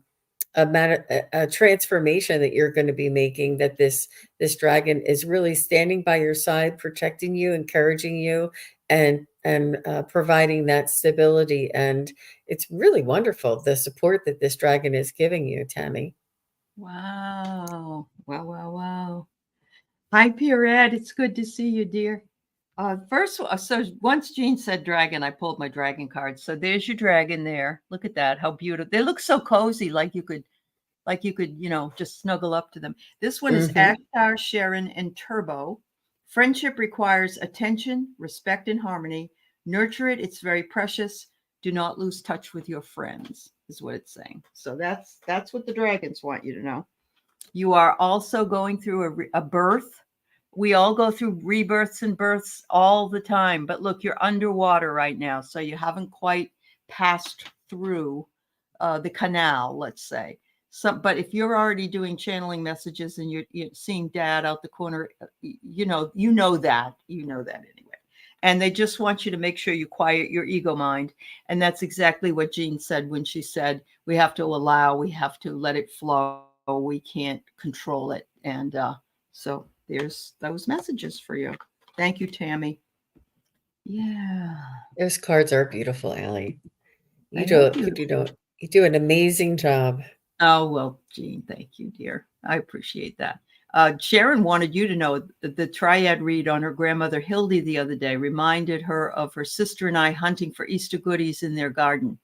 transformation that you're going to be making, that this dragon is really standing by your side, protecting you, encouraging you, and providing that stability. And it's really wonderful, the support that this dragon is giving you, Tammy. Wow. Wow, wow, wow. Hi, Pierrette. It's good to see you, dear. So once Jean said dragon, I pulled my dragon card. So there's your dragon there. Look at that. How beautiful. They look so cozy, like you could, just snuggle up to them. This one is Akhtar, Sharon, and Turbo. Friendship requires attention, respect, and harmony. Nurture it. It's very precious. Do not lose touch with your friends, is what it's saying. So that's what the dragons want you to know. You are also going through a birth. We all go through rebirths and births all the time. But look, you're underwater right now. So you haven't quite passed through the canal, let's say. But if you're already doing channeling messages and you're seeing dad out the corner, you know that anyway. And they just want you to make sure you quiet your ego mind. And that's exactly what Jean said when she said, we have to let it flow. We can't control it. And so there's those messages for you. Thank you, Tammy. Yeah. Those cards are beautiful, Aley. You do an amazing job. Oh, well, Jean, thank you, dear. I appreciate that. Sharon wanted you to know that the triad read on her grandmother Hildy the other day reminded her of her sister and I hunting for Easter goodies in their garden.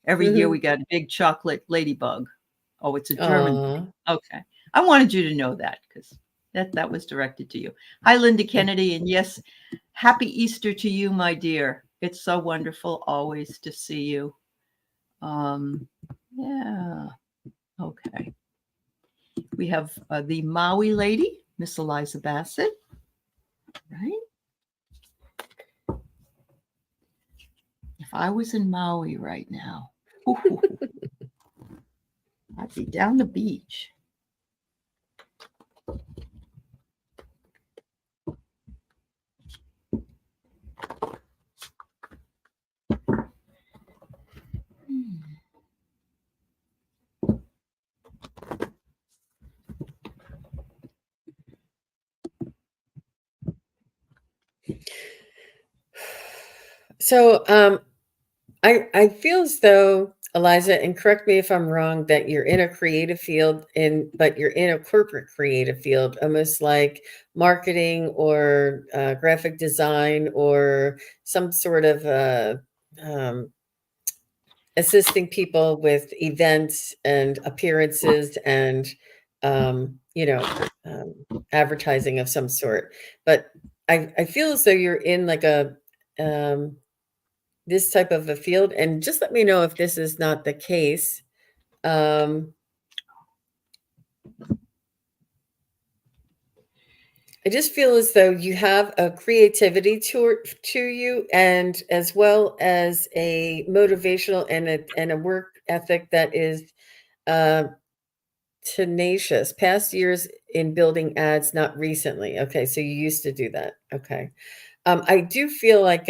Every year we got a big chocolate ladybug. Oh, it's a German thing. Okay. I wanted you to know that because that was directed to you. Hi, Linda Kennedy. And yes, happy Easter to you, my dear. It's so wonderful always to see you. Yeah. Okay. We have the Maui lady, Miss Eliza Bassett, right? If I was in Maui right now, I'd be down the beach. So I feel as though, Eliza, and correct me if I'm wrong, that you're in a creative field, but you're in a corporate creative field, almost like marketing or graphic design or some sort of assisting people with events and appearances and advertising of some sort. But I feel as though you're in like a this type of a field, and just let me know if this is not the case. I just feel as though you have a creativity to you, and as well as a motivational and a work ethic that is tenacious. Past years in building ads, not recently. Okay, so you used to do that. Okay. I do feel like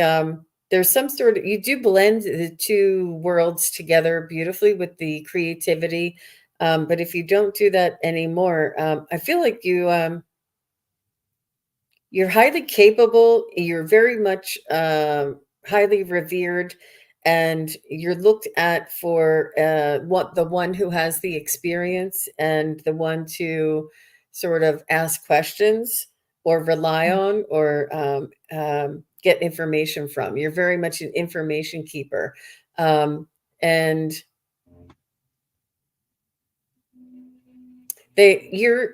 there's some sort of, you do blend the two worlds together beautifully with the creativity. But if you don't do that anymore, I feel like you're highly capable. You're very much highly revered, and you're looked at for the one who has the experience and the one to sort of ask questions or rely on or get information from. You're very much an information keeper, and you're.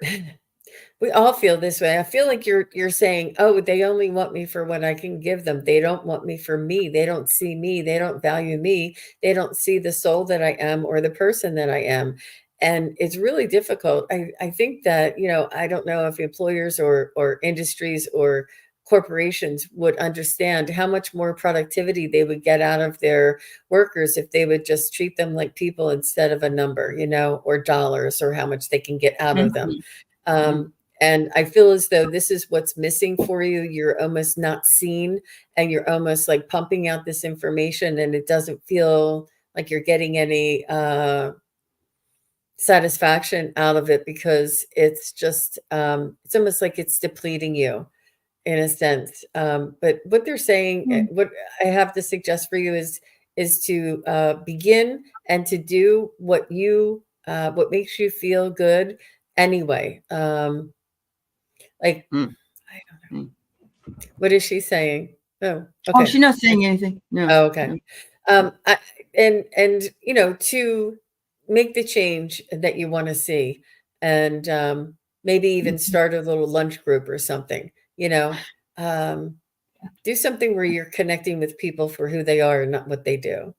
We all feel this way. I feel like you're saying, "Oh, they only want me for what I can give them. They don't want me for me. They don't see me. They don't value me. They don't see the soul that I am or the person that I am." And it's really difficult. I think that, I don't know if employers or industries or corporations would understand how much more productivity they would get out of their workers if they would just treat them like people instead of a number, or dollars, or how much they can get out of them. Mhm. And I feel as though this is what's missing for you. You're almost not seen, and you're almost like pumping out this information, and it doesn't feel like you're getting any satisfaction out of it, because it's just it's almost like it's depleting you in a sense. But what they're saying, Mm. what I have to suggest for you is to begin and to do what makes you feel good anyway. Like, Mm. I don't know. Mm. What is she saying? Oh, Oh, okay. she's not saying anything. No. Oh, okay. No. And to make the change that you want to see, and maybe even Mhm. start a little lunch group or something, um, do something where you're connecting with people for who they are and not what they do.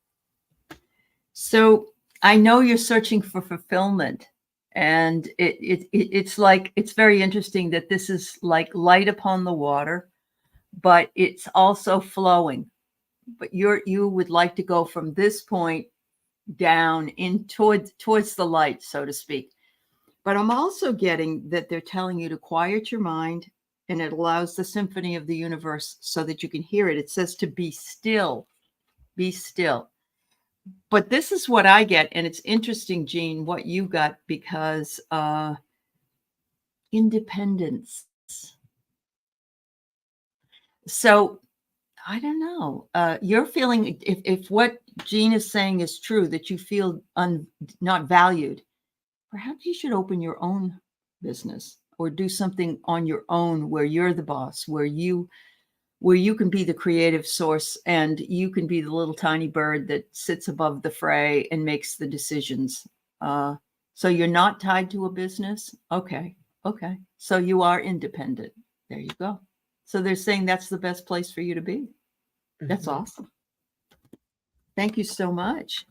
So I know you're searching for fulfillment, and it's like, it's very interesting that this is like light upon the water, but it's also flowing. But you would like to go from this point down in towards the light, so to speak. But I'm also getting that they're telling you to quiet your mind, and it allows the symphony of the universe so that you can hear it. It says to be still, be still. But this is what I get, and it's interesting, Jean, what you got, because independence. So I don't know. You're feeling, if what Jean is saying is true, that you feel not valued, perhaps you should open your own business or do something on your own where you're the boss, where you can be the creative source, and you can be the little tiny bird that sits above the fray and makes the decisions. So you're not tied to a business. Okay. So you are independent. There you go. So they're saying that's the best place for you to be. That's Mhm. awesome. Thank you so much.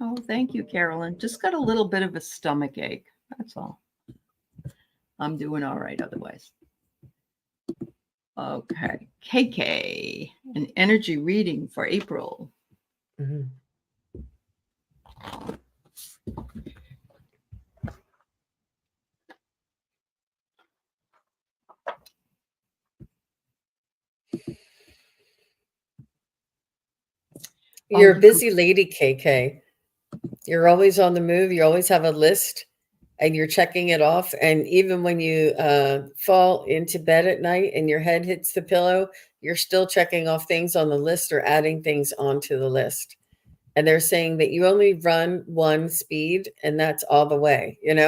Oh, thank you, Carolyn. Just got a little bit of a stomach ache. That's all. I'm doing all right otherwise. Okay. KK, an energy reading for April. Mhm. Oh, You're a busy lady, KK. You're always on the move. You always have a list, and you're checking it off. And even when you fall into bed at night and your head hits the pillow, you're still checking off things on the list or adding things onto the list. And they're saying that you only run one speed, and that's all the way, and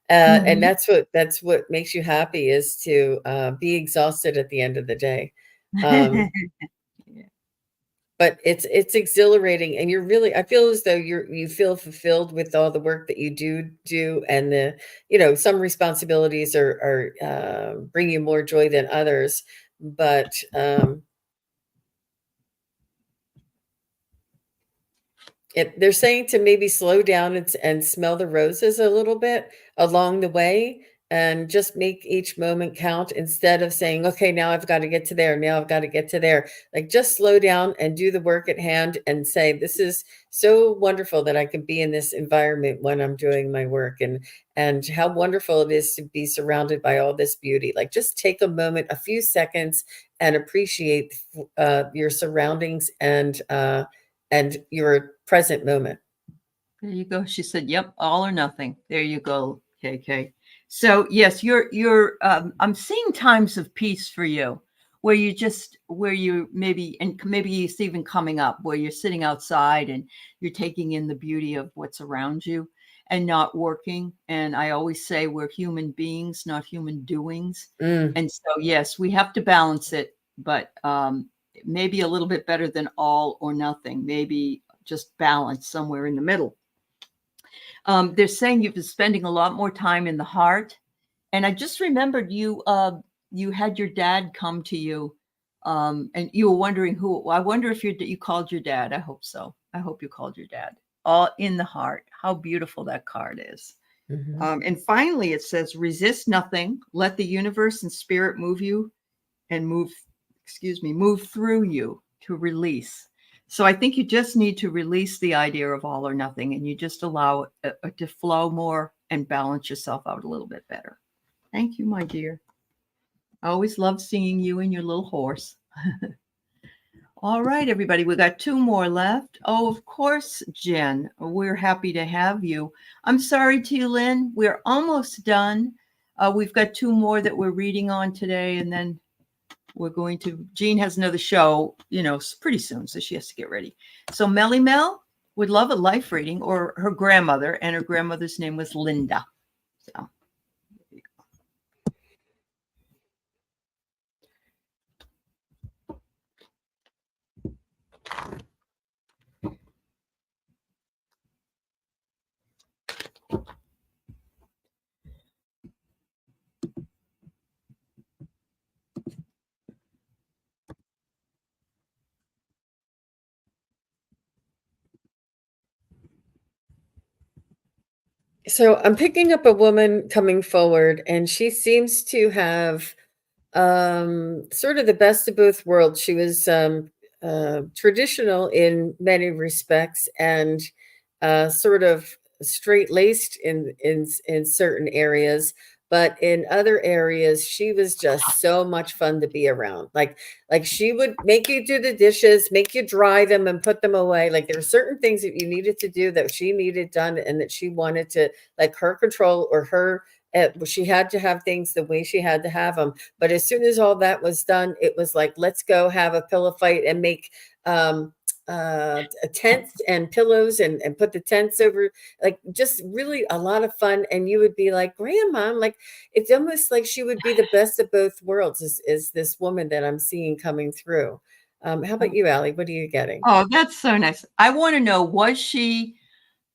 Mhm. that's what makes you happy, is to be exhausted at the end of the day. Um, but it's exhilarating, and you're really, I feel as though you feel fulfilled with all the work that you do, and some responsibilities are bring you more joy than others, but they're saying to maybe slow down and smell the roses a little bit along the way, and just make each moment count, instead of saying, okay, now I've got to get to there. Now I've got to get to there. Like, just slow down and do the work at hand, and say, this is so wonderful that I can be in this environment when I'm doing my work, and how wonderful it is to be surrounded by all this beauty. Like, just take a moment, a few seconds, and appreciate your surroundings, and your present moment. There you go. She said, "Yep, all or nothing." There you go, KK. So yes, you're. I'm seeing times of peace for you, where you maybe, and maybe it's even coming up, where you're sitting outside and you're taking in the beauty of what's around you and not working. And I always say we're human beings, not human doings. Mm. And so yes, we have to balance it, but maybe a little bit better than all or nothing. Maybe just balance somewhere in the middle. They're saying you've been spending a lot more time in the heart. And I just remembered you had your dad come to you, and you were wondering who. I wonder if you called your dad. I hope so. I hope you called your dad. All in the heart. How beautiful that card is. And finally, it says, resist nothing. Let the universe and spirit move you and move through you to release. So I think you just need to release the idea of all or nothing, and you just allow it to flow more and balance yourself out a little bit better. Thank you, my dear. I always love seeing you and your little horse. All right, everybody, we got 2 more left. Oh, of course, Jen, we're happy to have you. I'm sorry, T. Lynn, we're almost done. We've got 2 more that we're reading on today, and then we're going to, Jean has another show, pretty soon, so she has to get ready. So Melly Mel would love a life reading, or her grandmother, and her grandmother's name was Linda. So. So I'm picking up a woman coming forward, and she seems to have sort of the best of both worlds. She was traditional in many respects, and sort of straight laced in certain areas. But in other areas, she was just so much fun to be around. Like she would make you do the dishes, make you dry them and put them away. Like there were certain things that you needed to do that she needed done, and that she wanted to, like, her control or her. She had to have things the way she had to have them. But as soon as all that was done, it was like, let's go have a pillow fight and make tents and pillows and put the tents over, like, just really a lot of fun. And you would be like, grandma, like, it's almost like she would be the best of both worlds, is this woman that I'm seeing coming through. How about you, Aley? What are you getting? Oh, that's so nice. I want to know,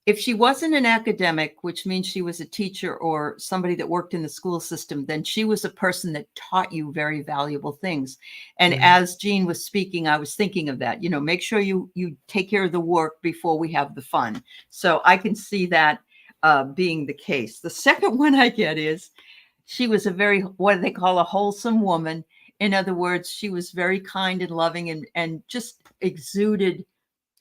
if she wasn't an academic, which means she was a teacher or somebody that worked in the school system, then she was a person that taught you very valuable things. And as Jean was speaking, I was thinking of that, make sure you take care of the work before we have the fun. So I can see that being the case. The second one I get is she was a very, what do they call, a wholesome woman. In other words, she was very kind and loving and just exuded,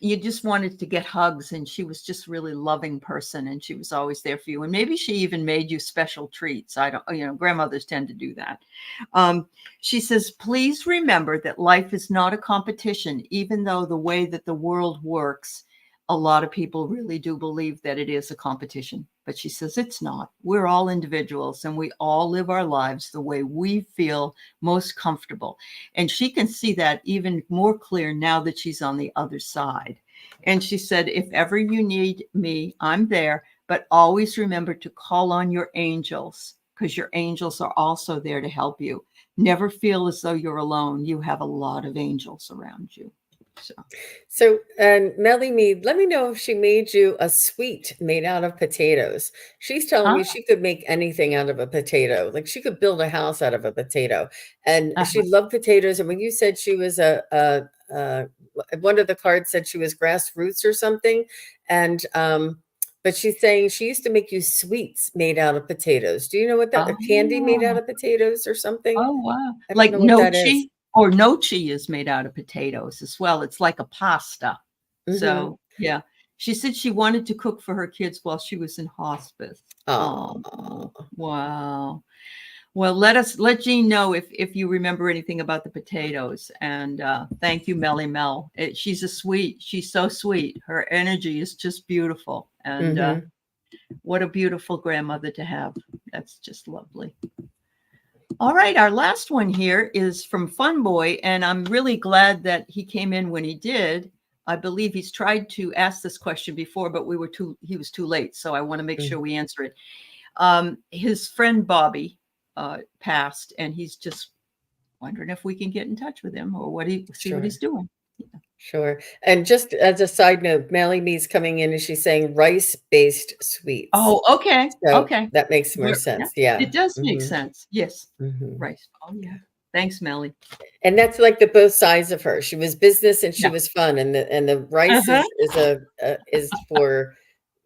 you just wanted to get hugs, and she was just really loving person, and she was always there for you. And maybe she even made you special treats. I don't, grandmothers tend to do that. She says, please remember that life is not a competition, even though the way that the world works, a lot of people really do believe that it is a competition. But she says it's not. We're all individuals, and we all live our lives the way we feel most comfortable. And she can see that even more clear now that she's on the other side. And she said, if ever you need me, I'm there. But always remember to call on your angels, because your angels are also there to help you. Never feel as though you're alone. You have a lot of angels around you. So, and Melly Mead, let me know if she made you a sweet made out of potatoes. She's telling me she could make anything out of a potato. Like she could build a house out of a potato, and she loved potatoes. And when you said she was one of the cards said she was grassroots or something, and but she's saying she used to make you sweets made out of potatoes. Do you know what that? A candy made out of potatoes or something? Oh, wow. I don't Like know what that is. nochi, or nochi is made out of potatoes as well. It's like a pasta. So, yeah. She said she wanted to cook for her kids while she was in hospice. Oh, wow. Well, let Jean know if you remember anything about the potatoes. And thank you, Melly Mel. She's so sweet. Her energy is just beautiful. And what a beautiful grandmother to have. That's just lovely. All right, our last one here is from Fun Boy, and I'm really glad that he came in when he did. I believe he's tried to ask this question before, but he was too late. So I want to make sure we answer it. His friend Bobby passed, and he's just wondering if we can get in touch with him or see what he's doing. Yeah. Sure. And just as a side note, Melly Me's coming in and she's saying rice-based sweets. Oh, okay. So okay. that makes more sense. Yeah. It does make sense. Yes. Rice. Oh, yeah. Thanks, Melly. And that's like the both sides of her. She was business and she was fun. And the rice is for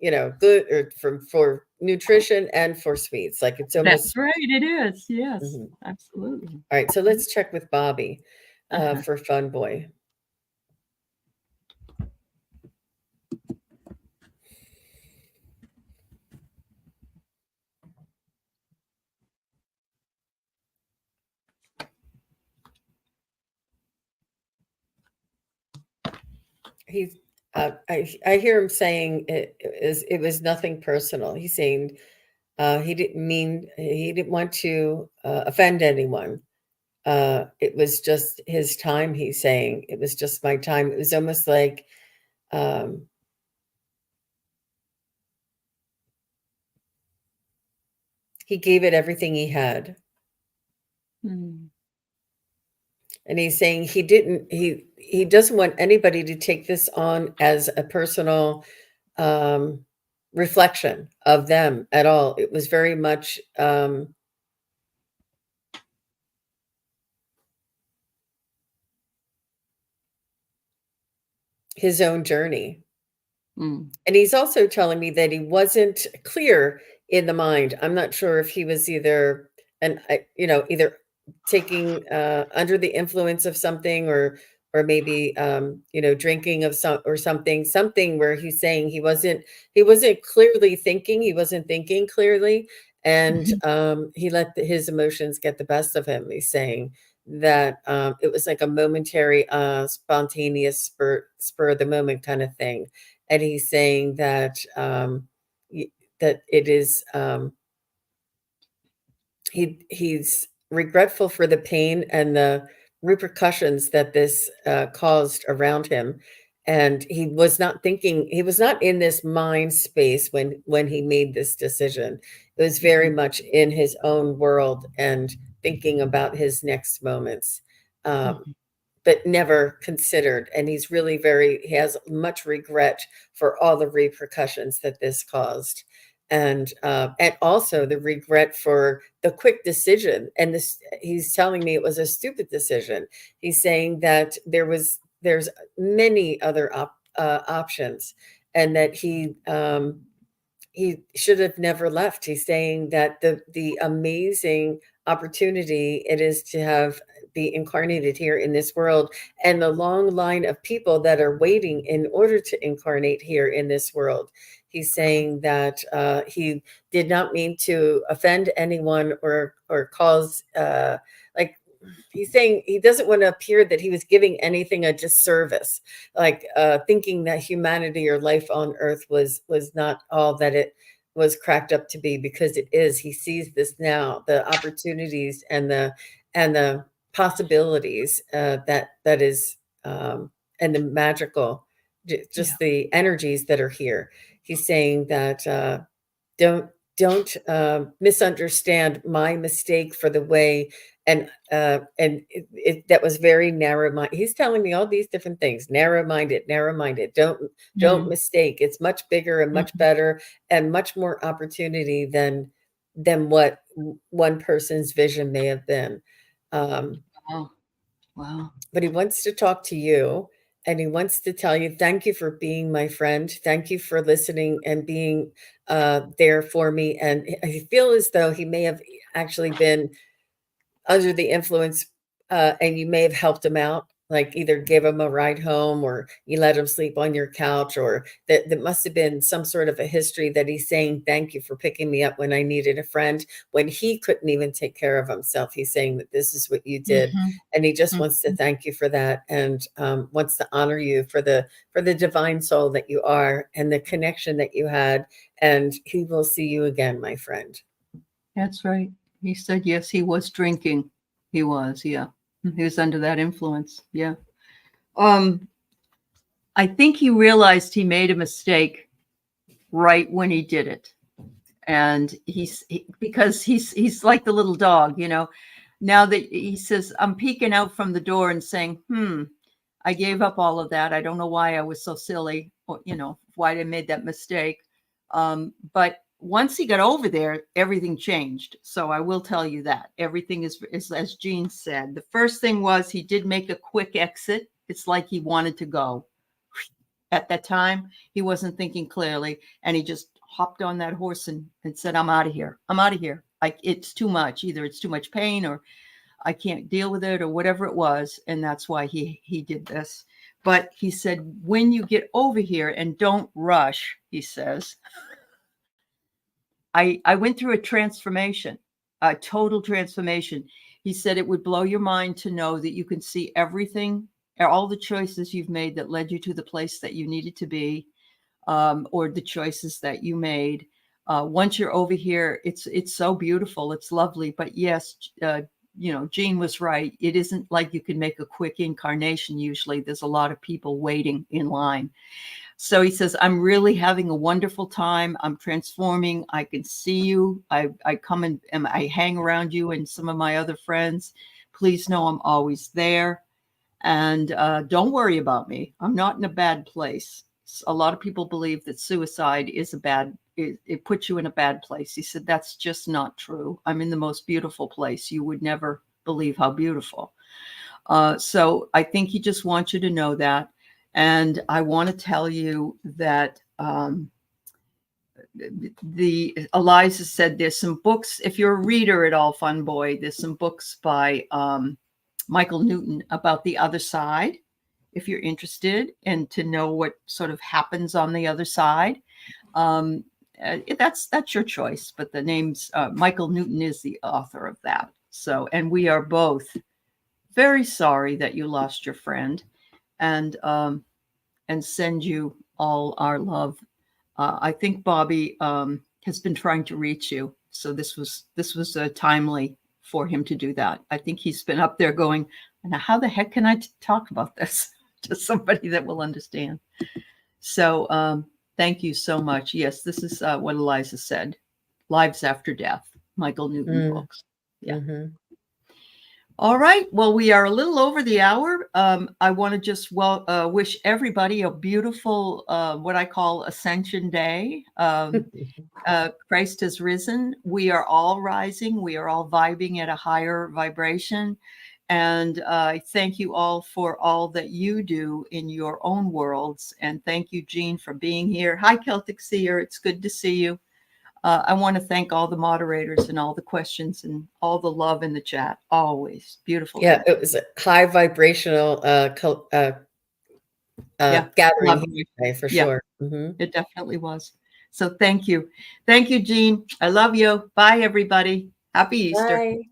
good or for nutrition and for sweets. Like it's That's almost. right. It is. Yes, Mhm. absolutely. All right, so let's check with Bobby Uh-huh. for Fun Boy. He's I hear him saying it was nothing personal. He's saying he didn't want to offend anyone. It was just his time. He's saying it was just my time. It was almost like um, he gave it everything he had. Mm. And he's saying he doesn't want anybody to take this on as a personal um, reflection of them at all. It was very much his own journey. Mm. And he's also telling me that he wasn't clear in the mind. I'm not sure if he was either taking under the influence of something, or maybe drinking of something where he's saying he wasn't clearly thinking, he wasn't thinking clearly, and Mhm. he let his emotions get the best of him. He's saying that it was like a momentary, spontaneous spur of the moment kind of thing, and he's saying that that it is he's regretful for the pain and the repercussions that this caused around him, and he was not thinking, he was not in this mind space when he made this decision. It was very Mhm. much in his own world and thinking about his next moments. um, Mhm. but never considered. And he has much regret for all the repercussions that this caused. And also the regret for the quick decision. And he's telling me it was a stupid decision. He's saying that there's many other options, and that he should have never left. He's saying that the amazing opportunity it is to have be incarnated here in this world, and the long line of people that are waiting in order to incarnate here in this world. He's saying that he did not mean to offend anyone or cause like he's saying he doesn't want to appear that he was giving anything a disservice, like thinking that humanity or life on earth was not all that it was cracked up to be, because it is. He sees this now, the opportunities and the possibilities that is and the magical, Yeah. just the energies that are here. He's saying that don't misunderstand my mistake for the way, and that was very narrow mind. He's telling me all these different things: narrow minded, don't Mm. mistake, it's much bigger and much Mhm. better and much more opportunity than what one person's vision may have been. um, Wow. Wow. but he wants to talk to you, and he wants to tell you, thank you for being my friend. Thank you for listening and being there for me. And I feel as though he may have actually been under the influence, and you may have helped him out, like either give him a ride home, or you let him sleep on your couch, or that must have been some sort of a history that he's saying, thank you for picking me up when I needed a friend, when he couldn't even take care of himself. He's saying that this is what you did, Mhm. and he just wants to Mhm. thank you for that, and wants to honor you for the divine soul that you are and the connection that you had, and he will see you again, my friend. That's right. He said yes, he was drinking. He was, yeah. He was under that influence. Yeah. Um, I think he realized he made a mistake right when he did it. And because he's like the little dog, now that he says, I'm peeking out from the door and saying, I gave up all of that. I don't know why I was so silly, or, why I made that mistake. But once he got over there, everything changed. So I will tell you that everything is as Jean said. The first thing was he did make a quick exit. It's like he wanted to go. at that time, he wasn't thinking clearly, and he just hopped on that horse and said, I'm out of here. I'm out of here. Like, it's too much. Either it's too much pain, or I can't deal with it, or whatever it was. And that's why he did this. But he said, when you get over here, and don't rush, he says, I went through a transformation, a total transformation. He said it would blow your mind to know that you can see everything, all the choices you've made that led you to the place that you needed to be, or the choices that you made. Once you're over here, it's so beautiful. It's lovely. But yes, Jean was right. It isn't like you can make a quick incarnation. Usually there's a lot of people waiting in line. So he says, I'm really having a wonderful time. I'm transforming. I can see you. I come and I hang around you and some of my other friends. Please know I'm always there. And don't worry about me. I'm not in a bad place. A lot of people believe that suicide is it puts you in a bad place. He said, that's just not true. I'm in the most beautiful place. You would never believe how beautiful. So I think he just wants you to know that. And I want to tell you that Eliza said there's some books. If you're a reader at all, Fun Boy, there's some books by Michael Newton about the other side, if you're interested, and to know what sort of happens on the other side. That's your choice, but the name's Michael Newton is the author of that. So, and we are both very sorry that you lost your friend, and send you all our love. I think Bobby has been trying to reach you, so this was timely for him to do that. I think he's been up there going, now how the heck can I talk about this to somebody that will understand? So thank you so much. Yes, this is what Eliza said. Lives After Death, Michael Newton books. Yeah. Mm-hmm. All right. Well, we are a little over the hour. I want to just wish everybody a beautiful, what I call Ascension Day. Christ has risen. We are all rising. We are all vibing at a higher vibration. And I thank you all for all that you do in your own worlds. And thank you, Jean, for being here. Hi, Celtic Seer. It's good to see you. I want to thank all the moderators and all the questions and all the love in the chat. Always beautiful. Yeah, it was a high vibrational gathering today, for sure. Mm-hmm. It definitely was. So thank you. Thank you, Jean. I love you. Bye, everybody. Happy Easter. Bye.